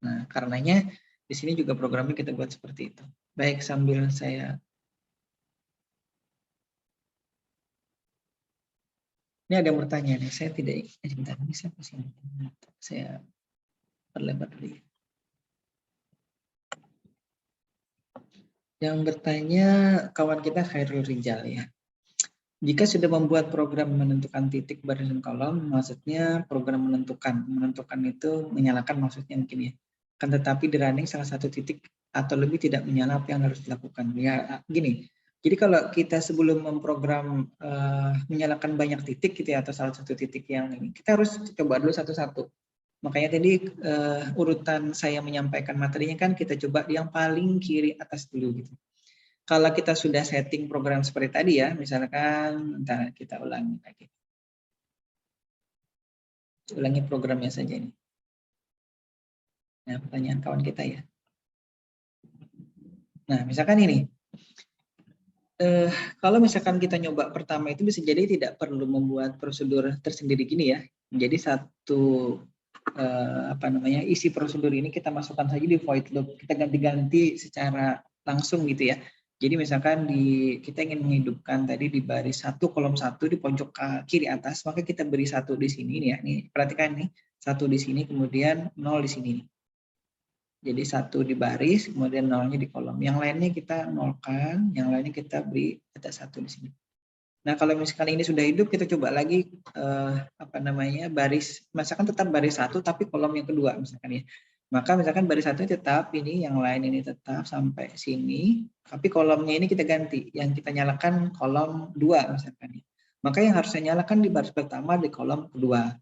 Nah, karenanya di sini juga programnya kita buat seperti itu. Baik, sambil saya ini ada yang bertanya nih, saya tidak sebentar, ini siapa sih? Saya perlebar dulu ya. Yang bertanya kawan kita Khairul Rijal ya. Jika sudah membuat program menentukan titik baris dan kolom, maksudnya program menentukan itu menyalakan maksudnya mungkin ya. Kan tetapi di running salah satu titik atau lebih tidak menyala, apa yang harus dilakukan? Ya gini. Jadi kalau kita sebelum memprogram menyalakan banyak titik gitu ya, atau salah satu titik yang ini, kita harus coba dulu satu-satu. Makanya tadi urutan saya menyampaikan materinya kan kita coba yang paling kiri atas dulu gitu. Kalau kita sudah setting program seperti tadi ya, misalkan ntar kita ulangi lagi. Ulangi programnya saja ini. Nah, pertanyaan kawan kita ya. Nah, misalkan ini. Kalau misalkan kita nyoba pertama itu bisa jadi tidak perlu membuat prosedur tersendiri gini ya. Jadi satu isi prosedur ini kita masukkan saja di void loop, kita ganti-ganti secara langsung gitu ya. Jadi misalkan kita ingin menghidupkan tadi di baris 1 kolom 1 di pojok kiri atas, maka kita beri 1 di sini nih ya. Nih perhatikan nih, 1 di sini kemudian 0 di sini. Jadi 1 di baris kemudian 0-nya di kolom. Yang lainnya kita nolkan, yang lainnya kita beri ada 1 di sini. Nah, kalau misalkan ini sudah hidup, kita coba lagi baris, misalkan tetap baris 1 tapi kolom yang kedua misalkan ya. Maka misalkan baris 1 tetap ini, yang lain ini tetap sampai sini, tapi kolomnya ini kita ganti, yang kita nyalakan kolom 2 misalkan ya. Maka yang harus saya nyalakan di baris pertama di kolom kedua.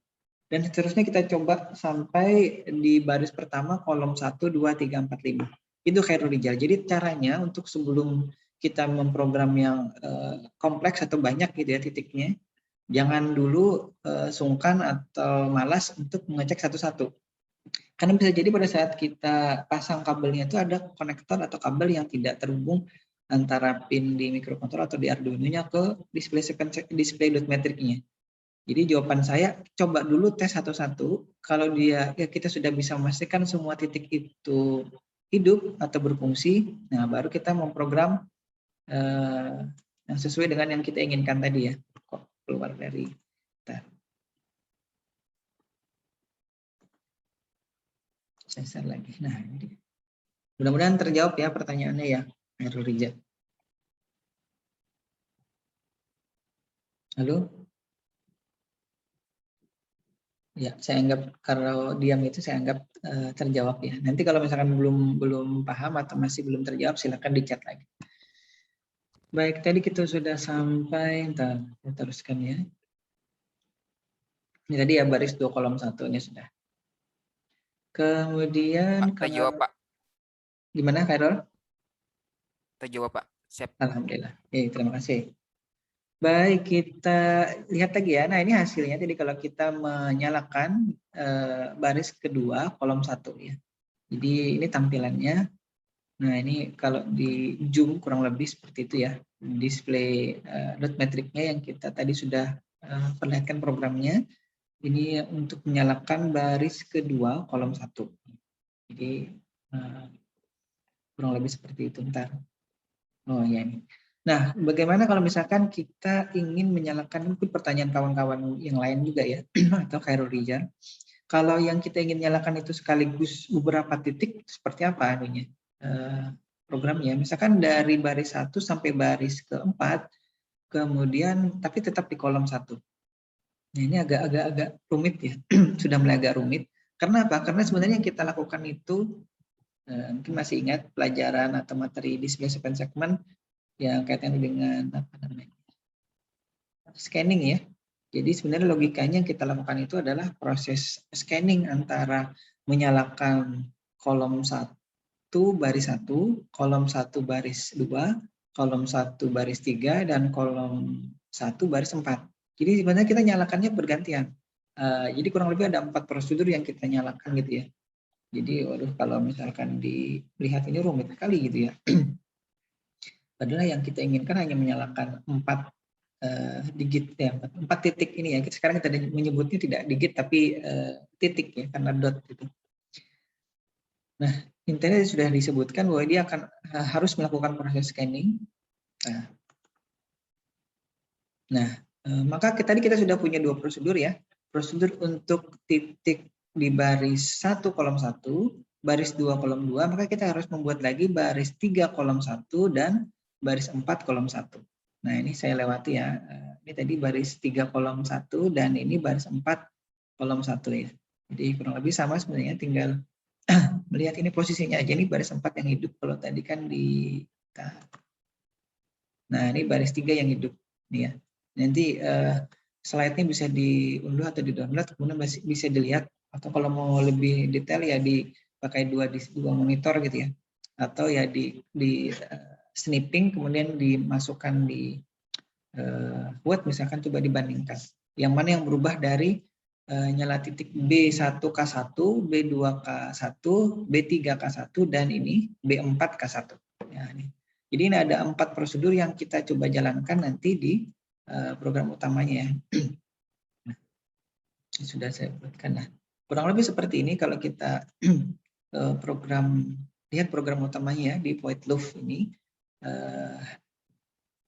Dan seterusnya kita coba sampai di baris pertama kolom 1 2 3 4 5. Itu Khairul Rijal. Jadi caranya untuk sebelum kita memprogram yang kompleks atau banyak gitu ya titiknya, jangan dulu sungkan atau malas untuk mengecek satu-satu. Karena bisa jadi pada saat kita pasang kabelnya itu ada konektor atau kabel yang tidak terhubung antara pin di microcontroller atau di Arduino-nya ke display dot metricnya. Jadi jawaban saya coba dulu tes satu-satu. Kalau kita sudah bisa memastikan semua titik itu hidup atau berfungsi, nah baru kita memprogram yang sesuai dengan yang kita inginkan tadi ya. Kok keluar dari saya share lagi. Nah, ini mudah-mudahan terjawab ya pertanyaannya ya, Khairul Rijal. Halo? Ya, saya anggap kalau diam itu saya anggap terjawab ya. Nanti kalau misalkan belum paham atau masih belum terjawab, silakan di chat lagi. Baik, tadi kita sudah sampai, kita teruskan ya. Ini tadi ya baris 2 kolom 1-nya sudah. Kemudian Pak, terjawab Pak. Gimana Khairul? Terjawab Pak. Siap. Alhamdulillah. Terima kasih. Baik, kita lihat lagi ya. Nah, ini hasilnya tadi kalau kita menyalakan baris kedua kolom 1 ya. Jadi ini tampilannya. Nah, ini kalau di zoom kurang lebih seperti itu ya. Display dot metricnya yang kita tadi sudah perlihatkan programnya. Ini untuk menyalakan baris kedua kolom 1. Jadi kurang lebih seperti itu. Bentar. Oh ya ini. Nah, bagaimana kalau misalkan kita ingin menyalakan, mungkin pertanyaan kawan-kawan yang lain juga ya, atau Khairul Rijal. Kalau yang kita ingin nyalakan itu sekaligus beberapa titik, seperti apa anunya programnya? Misalkan dari baris 1 sampai baris ke-4, kemudian tapi tetap di kolom 1. Nah, ini agak rumit ya, sudah mulai agak rumit. Karena apa? Karena sebenarnya yang kita lakukan itu, mungkin masih ingat pelajaran atau materi display segment yang kaitannya dengan scanning ya. Jadi sebenarnya logikanya yang kita lakukan itu adalah proses scanning antara menyalakan kolom 1 baris 1, kolom 1 baris 2, kolom 1 baris 3, dan kolom 1 baris 4. Jadi sebenarnya kita nyalakannya bergantian. Jadi kurang lebih ada 4 prosedur yang kita nyalakan gitu ya. Jadi waduh, kalau misalkan dilihat ini rumit sekali gitu ya. Padahal yang kita inginkan hanya menyalakan 4 digit ya, 4 titik ini ya. Sekarang kita menyebutnya tidak digit tapi titik ya, karena dot gitu. Nah, intinya sudah disebutkan bahwa dia akan harus melakukan proses scanning. Nah, maka tadi kita sudah punya 2 prosedur ya. Prosedur untuk titik di baris 1 kolom 1, baris 2 kolom 2, maka kita harus membuat lagi baris 3 kolom 1 dan baris 4 kolom 1. Nah, ini saya lewati ya. Ini tadi baris 3 kolom 1 dan ini baris 4 kolom 1 ya. Jadi kurang lebih sama sebenarnya, tinggal melihat ini posisinya aja. Ini baris 4 yang hidup, kalau tadi kan di... Nah, ini baris 3 yang hidup nih ya. Nanti slide-nya bisa diunduh atau di-download, kemudian bisa dilihat, atau kalau mau lebih detail ya dipakai dua monitor gitu ya. Atau ya di snipping kemudian dimasukkan di Word, misalkan coba dibandingkan. Yang mana yang berubah dari nyala titik B1K1, B2K1, B3K1, dan ini B4K1. Ya, ini. Jadi ini ada 4 prosedur yang kita coba jalankan nanti di program utamanya ya. Nah, sudah saya buatkan. Nah, kurang lebih seperti ini kalau kita lihat program utamanya ya, di void loop ini.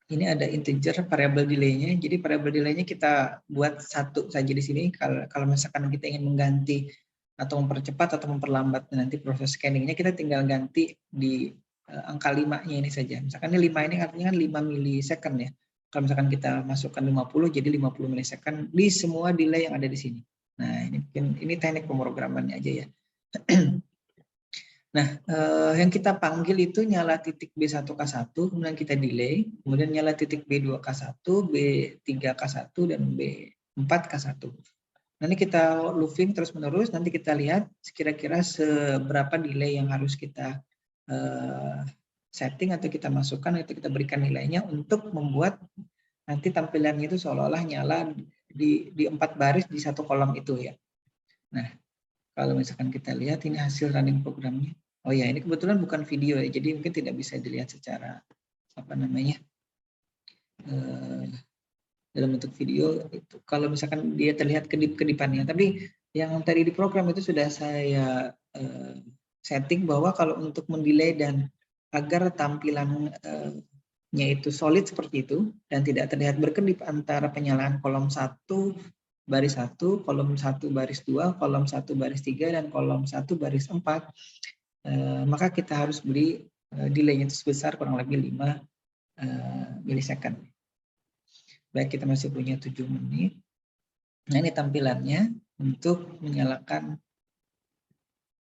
Ini ada integer variable delay-nya. Jadi variable delay-nya kita buat 1 saja di sini. Kalau misalkan kita ingin mengganti atau mempercepat atau memperlambat nanti proses scanning-nya, kita tinggal ganti di angka 5-nya ini saja. Misalkan ini 5 ini artinya kan 5 milisecond ya. Kalau misalkan kita masukkan 50 jadi 50 milisecond di semua delay yang ada di sini. Nah, ini teknik pemrogramannya aja ya. Nah, yang kita panggil itu nyala titik B1K1, kemudian kita delay, kemudian nyala titik B2K1, B3K1, dan B4K1. Nanti kita looping terus-menerus, nanti kita lihat kira-kira seberapa delay yang harus kita setting atau kita masukkan, atau kita berikan nilainya untuk membuat nanti tampilannya itu seolah-olah nyala di 4 baris di 1 kolom itu ya. Nah, kalau misalkan kita lihat ini hasil running programnya. Oh ya, ini kebetulan bukan video ya, jadi mungkin tidak bisa dilihat secara dalam bentuk video. Itu kalau misalkan dia terlihat kedip-kedipannya. Tapi yang tadi di program itu sudah saya setting bahwa kalau untuk mendelay dan agar tampilannya itu solid seperti itu dan tidak terlihat berkedip antara penyalaan kolom 1 baris 1, kolom 1 baris 2, kolom 1 baris 3, dan kolom 1 baris 4, maka kita harus beri delay-nya itu sebesar kurang lebih 5 milisecond. Baik, kita masih punya 7 menit. Nah, ini tampilannya untuk menyalakan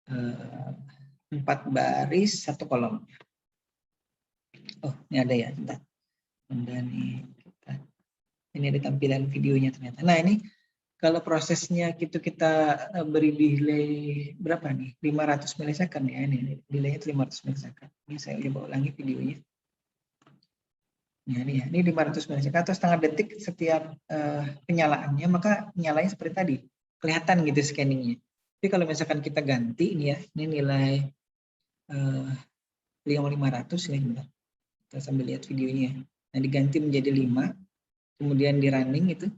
4 baris 1 kolom. Oh, ini ada ya, bentar. Ini ada tampilan videonya ternyata. Nah, ini kalau prosesnya kita beri delay berapa nih? 500 milisecond ya, ini delaynya itu 500 milisecond. Ini saya coba ulangi videonya. Ya, ini 500 milisecond atau setengah detik setiap penyalaannya, maka nyalanya seperti tadi. Kelihatan gitu scanningnya. Tapi kalau misalkan kita ganti ini ya, ini nilai 500 nih, bentar. Kita sambil lihat videonya. Nah, diganti menjadi 5, kemudian di running itu,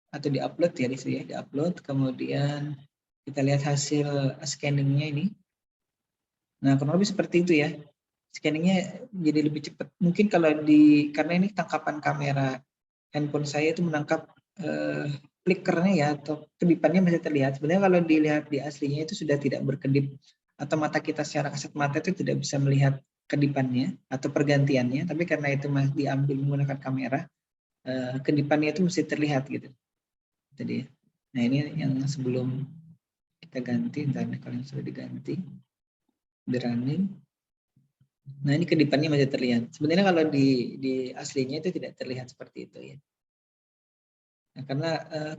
atau di-upload ya, di-upload, kemudian kita lihat hasil scanningnya ini. Nah, kurang lebih seperti itu ya. Scanningnya jadi lebih cepat. Mungkin kalau karena ini tangkapan kamera handphone saya itu menangkap flickernya ya, atau kedipannya masih terlihat. Sebenarnya kalau dilihat di aslinya itu sudah tidak berkedip, atau mata kita secara kasat mata itu tidak bisa melihat kedipannya atau pergantiannya, tapi karena itu masih diambil menggunakan kamera, kedipannya itu mesti terlihat gitu. Jadi, nah ini yang sebelum kita ganti, kalau yang sudah diganti, di running. Nah, ini kedipannya masih terlihat. Sebenarnya kalau di aslinya itu tidak terlihat seperti itu ya. Nah, karena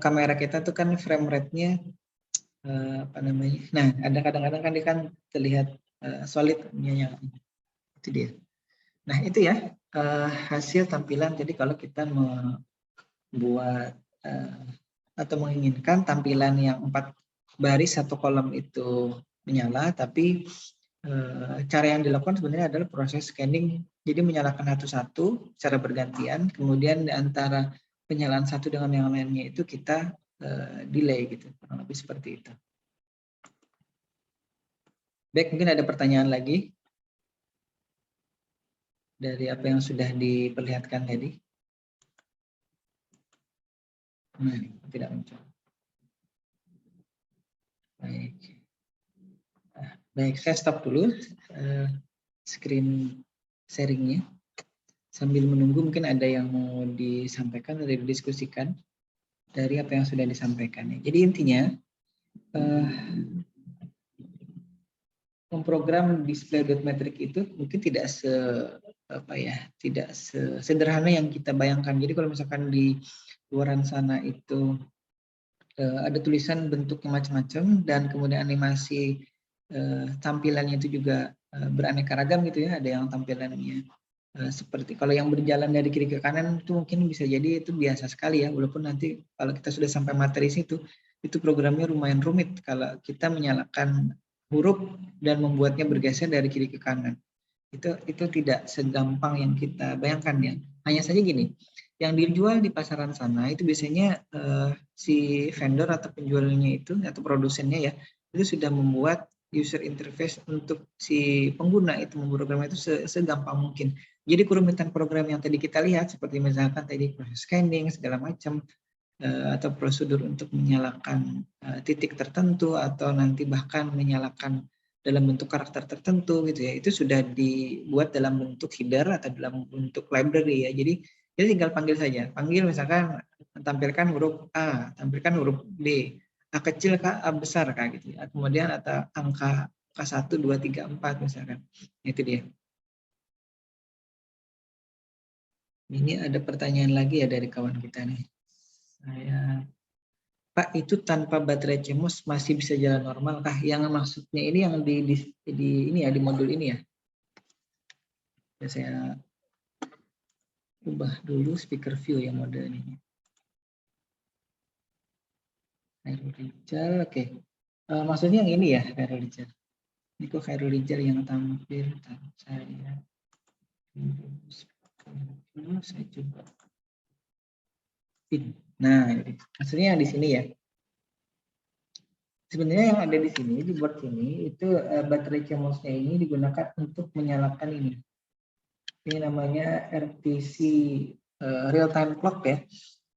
kamera kita tuh kan frame rate-nya apa namanya? Nah, ada kadang-kadang kan dia kan terlihat solid nyala. Itu dia. Nah, itu ya hasil tampilan. Jadi kalau kita membuat atau menginginkan tampilan yang 4 baris 1 kolom itu menyala, tapi cara yang dilakukan sebenarnya adalah proses scanning. Jadi menyalakan satu-satu secara bergantian, kemudian antara penyalaan satu dengan yang lainnya itu kita delay gitu, kurang lebih seperti itu. Baik, mungkin ada pertanyaan lagi dari apa yang sudah diperlihatkan tadi. Nah, tidak muncul. Baik. Baik, saya stop dulu screen sharingnya. Sambil menunggu mungkin ada yang mau disampaikan atau didiskusikan dari apa yang sudah disampaikan. Jadi intinya memprogram display.metric itu mungkin tidak tidak sederhana yang kita bayangkan. Jadi kalau misalkan di luaran sana itu ada tulisan bentuknya macam-macam dan kemudian animasi tampilannya itu juga beraneka ragam gitu ya. Ada yang tampilannya seperti kalau yang berjalan dari kiri ke kanan itu mungkin bisa jadi itu biasa sekali ya, walaupun nanti kalau kita sudah sampai materi situ itu programnya lumayan rumit kalau kita menyalakan huruf dan membuatnya bergeser dari kiri ke kanan. Itu tidak segampang yang kita bayangkan ya. Hanya saja gini, yang dijual di pasaran sana itu biasanya si vendor atau penjualnya itu atau produsennya ya itu sudah membuat user interface untuk si pengguna itu memprogram itu segampang mungkin. Jadi kerumitan program yang tadi kita lihat seperti misalkan tadi proses scanning segala macam atau prosedur untuk menyalakan titik tertentu atau nanti bahkan menyalakan dalam bentuk karakter tertentu gitu ya, itu sudah dibuat dalam bentuk header atau dalam bentuk library ya. Jadi tinggal panggil saja. Panggil misalkan tampilkan huruf A, tampilkan huruf B, A kecil kah, A besar kah gitu ya. Kemudian atau angka 1, 2, 3, 4 misalkan. Itu dia. Ini ada pertanyaan lagi ya dari kawan kita nih. Pak, itu tanpa baterai CMOS masih bisa jalan normal kah? Yang maksudnya ini yang di modul ini ya. Saya ubah dulu speaker view ya mode ini. Khairul Rijal, oke. Maksudnya yang ini ya, Khairul Rijal. Ini kok Khairul Rijal yang tampil. Saya coba. Nah, maksudnya yang di sini ya. Sebenarnya yang ada di sini, di board sini, itu baterai CMOS-nya ini digunakan untuk menyalakan ini. Ini namanya RTC real time clock ya.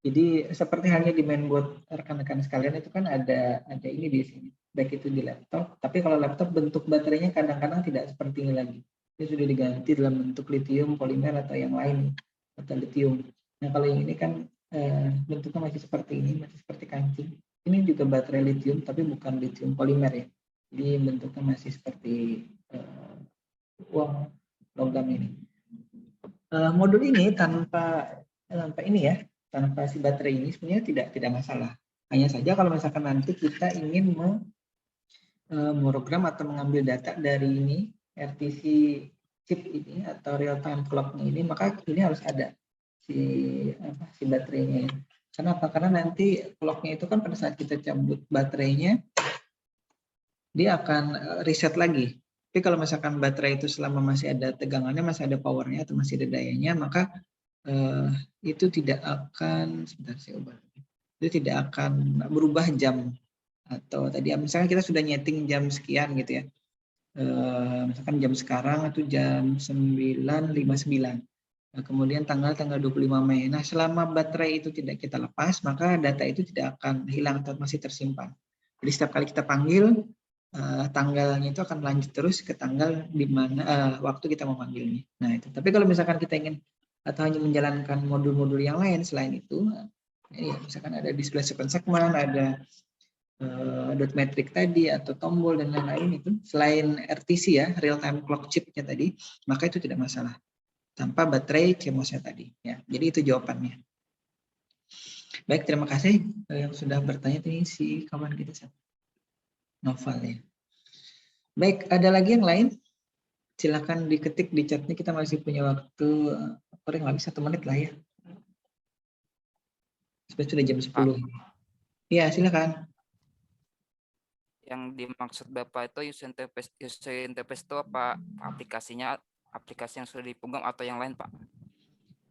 Jadi seperti halnya di mainboard rekan-rekan sekalian itu kan ada ini di sini. Baik itu di laptop, tapi kalau laptop bentuk baterainya kadang-kadang tidak seperti ini lagi. Ini sudah diganti dalam bentuk lithium, polimer atau yang lain atau lithium. Nah kalau yang ini kan bentuknya masih seperti ini, masih seperti kancing. Ini juga baterai lithium, tapi bukan lithium polimer ya. Jadi bentuknya masih seperti uang logam ini. Modul ini tanpa ini ya, tanpa si baterai ini sebenarnya tidak masalah. Hanya saja kalau misalkan nanti kita ingin memprogram atau mengambil data dari ini RTC chip ini atau real time clock ini, maka ini harus ada si baterainya. Kenapa? Karena nanti clocknya itu kan pada saat kita cabut baterainya, dia akan reset lagi. Tapi kalau misalkan baterai itu selama masih ada tegangannya, masih ada powernya atau masih ada dayanya, maka itu tidak akan, sebentar saya ubah. Itu tidak akan berubah jam atau tadi misalkan kita sudah nyeting jam sekian gitu ya. Misalkan jam sekarang itu jam 9.59. Kemudian tanggal 25 Mei. Nah, selama baterai itu tidak kita lepas, maka data itu tidak akan hilang atau masih tersimpan. Jadi setiap kali kita panggil, tanggalnya itu akan lanjut terus ke tanggal di mana waktu kita memanggilnya. Nah, itu. Tapi kalau misalkan kita ingin atau hanya menjalankan modul-modul yang lain selain itu, ya, misalkan ada display sequence segment, ada dot metric tadi atau tombol dan lain-lain itu, selain RTC ya, real time clock chipnya tadi, maka itu tidak masalah. Tanpa baterai CMOS-nya tadi ya. Jadi itu jawabannya. Baik, terima kasih yang sudah bertanya. Ini si kawan kita siapa? Novel ya. Baik, ada lagi yang lain? Silakan diketik di chatnya, kita masih punya waktu kurang lebih 1 menit lah ya. Sudah jam 10. Iya, silakan. Yang dimaksud Bapak itu user interface itu apa? Aplikasi yang sudah dipegang atau yang lain, Pak?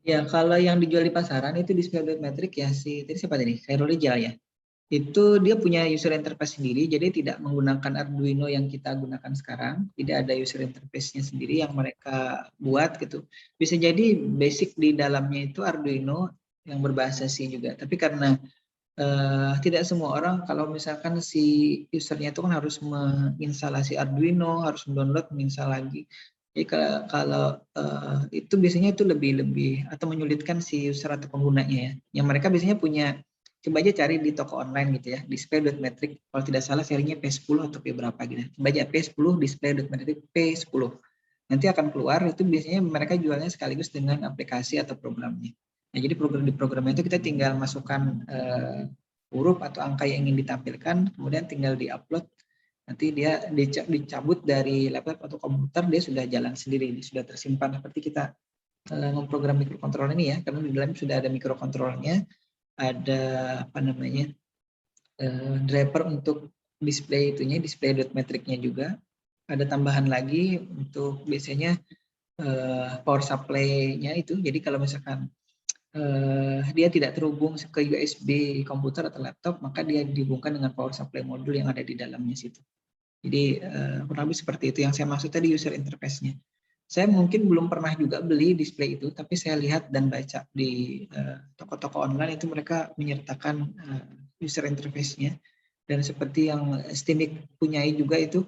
Ya, kalau yang dijual di pasaran itu display.metric ya, tadi siapa tadi? Khairul Rijal ya. Itu dia punya user interface sendiri, jadi tidak menggunakan Arduino yang kita gunakan sekarang. Tidak ada user interface-nya sendiri yang mereka buat gitu. Bisa jadi basic di dalamnya itu Arduino yang berbahasa C juga. Tapi karena tidak semua orang, kalau misalkan si usernya itu kan harus menginstalasi Arduino, harus mendownload, menginstal lagi. Jadi kalau itu biasanya itu lebih atau menyulitkan si user atau penggunanya ya. Yang mereka biasanya punya, coba aja cari di toko online gitu ya, display.metric. Kalau tidak salah serinya P10 atau P berapa gitu. Coba aja P10 display.metric P10. Nanti akan keluar, itu biasanya mereka jualnya sekaligus dengan aplikasi atau programnya. Nah, jadi di programnya itu kita tinggal masukkan huruf atau angka yang ingin ditampilkan, kemudian tinggal di-upload. Nanti dia dicabut dari laptop atau komputer, dia sudah jalan sendiri, sudah tersimpan seperti kita memprogram microcontroller ini ya, karena di dalam sudah ada microcontrollernya, ada apa namanya driver untuk display itunya, display.metric-nya juga. Ada tambahan lagi untuk biasanya power supply-nya itu. Jadi kalau misalkan dia tidak terhubung ke USB komputer atau laptop, maka dia dihubungkan dengan power supply modul yang ada di dalamnya situ. Jadi kurang lebih seperti itu yang saya maksud tadi user interface-nya. Saya mungkin belum pernah juga beli display itu, tapi saya lihat dan baca di toko-toko online itu mereka menyertakan user interface-nya. Dan seperti yang Stinik punyai juga itu,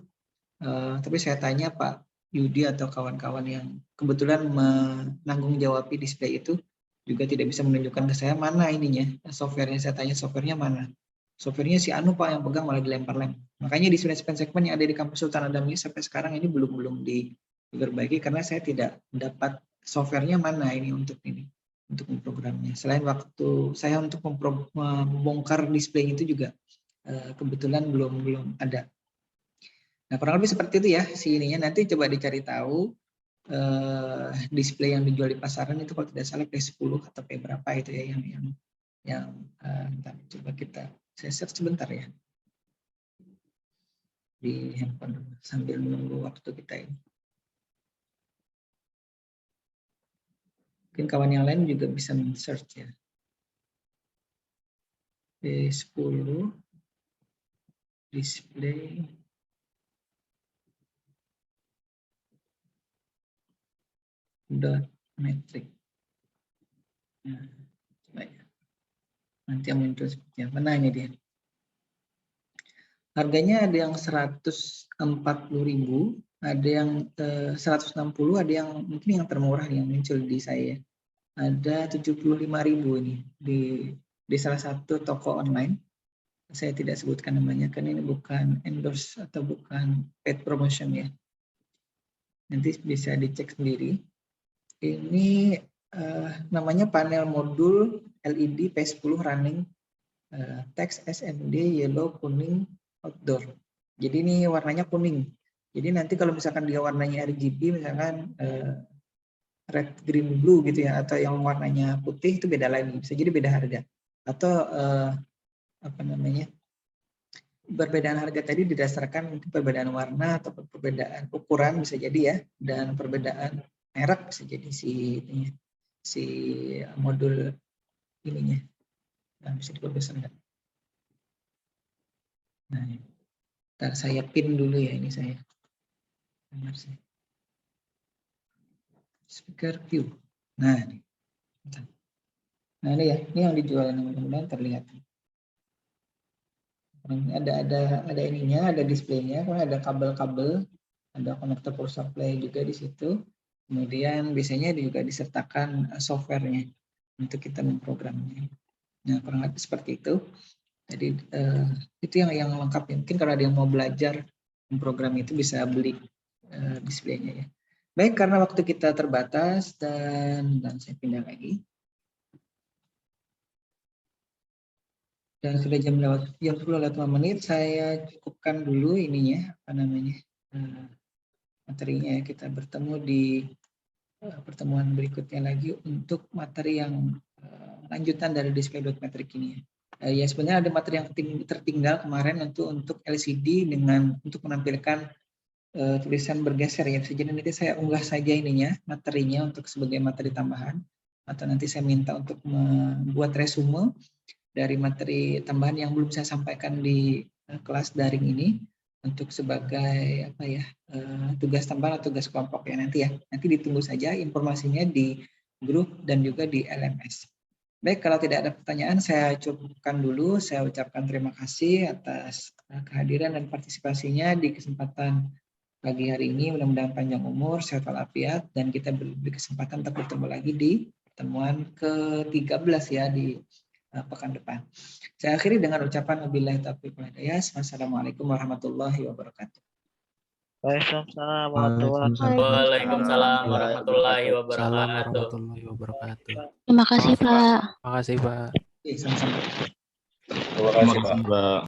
tapi saya tanya Pak Yudi atau kawan-kawan yang kebetulan menanggung jawabi display itu, juga tidak bisa menunjukkan ke saya mana ininya, softwarenya. Saya tanya softwarenya mana. Softwarenya si Anu Pak yang pegang, malah dilempar-lempar. Makanya di segmen yang ada di kampus Sultan Adam ini sampai sekarang ini belum diperbaiki karena saya tidak dapat softwarenya mana ini untuk memprogramnya. Selain waktu saya untuk membongkar display itu juga kebetulan belum ada. Nah, kurang lebih seperti itu ya si ininya. Nanti coba dicari tahu display yang dijual di pasaran itu kalau tidak salah P10 atau P berapa itu ya yang coba saya search sebentar ya di handphone sambil menunggu waktu kita ini. Mungkin kawan yang lain juga bisa men-search ya. P10 display metric. Nah, coba ya. Nanti yang muncul seperti apa? Nah, ini dia. Harganya ada yang 140.000, ada yang 160, ada yang mungkin yang termurah yang muncul di saya. Ada 75.000 ini di salah satu toko online. Saya tidak sebutkan namanya karena ini bukan endorse atau bukan paid promotion ya. Nanti bisa dicek sendiri. Ini namanya panel modul LED P10 running text SMD yellow kuning outdoor. Jadi ini warnanya kuning. Jadi nanti kalau misalkan dia warnanya RGB, misalkan red, green, blue gitu ya, atau yang warnanya putih itu beda lagi. Bisa jadi beda harga. Atau apa namanya? Perbedaan harga tadi didasarkan perbedaan warna atau perbedaan ukuran bisa jadi ya, dan perbedaan merek bisa jadi si modul ininya. Nah, bisa diperbesar enggak? Nah, ntar saya pin dulu ya ini saya. Speaker Q. Nah, ini. Nah ini ya, ini yang dijual, mudah-mudahan terlihat. Ada ininya, ada displaynya, kemudian ada kabel-kabel, ada konektor power supply juga di situ. Kemudian biasanya juga disertakan softwarenya untuk kita memprogramnya. Nah kurang lebih seperti itu. Jadi itu yang lengkap ya. Mungkin kalau ada yang mau belajar memprogram itu bisa beli displaynya ya. Baik, karena waktu kita terbatas dan saya pindah lagi. Dan sudah jam 10 lewat 5 menit, saya cukupkan dulu ininya, materinya ya. Kita bertemu di pertemuan berikutnya lagi untuk materi yang lanjutan dari display.metric ini ya. Ya sebenarnya ada materi yang tertinggal kemarin untuk LCD untuk menampilkan tulisan bergeser ya. Jadi nanti saya unggah saja ininya, materinya untuk sebagai materi tambahan, atau nanti saya minta untuk membuat resume dari materi tambahan yang belum saya sampaikan di kelas daring ini untuk sebagai tugas tambahan atau tugas kelompok ya nanti ya. Nanti ditunggu saja informasinya di grup dan juga di LMS. Baik, kalau tidak ada pertanyaan saya cukupkan dulu. Saya ucapkan terima kasih atas kehadiran dan partisipasinya di kesempatan pagi hari ini. Mudah-mudahan panjang umur, sehat walafiat, dan kita beri kesempatan untuk bertemu lagi di pertemuan ke-13 ya di pekan depan. Saya akhiri dengan ucapan wabillahi taufiq wal hidayah. Wassalamualaikum warahmatullahi wabarakatuh. Waalaikumsalam warahmatullahi Waalaikumsalam warahmatullahi Salam wabarakatuh. warahmatullahi wabarakatuh. Terima kasih, Pak. Makasih, Pak. Oke, sama-sama. Terima kasih, Pak.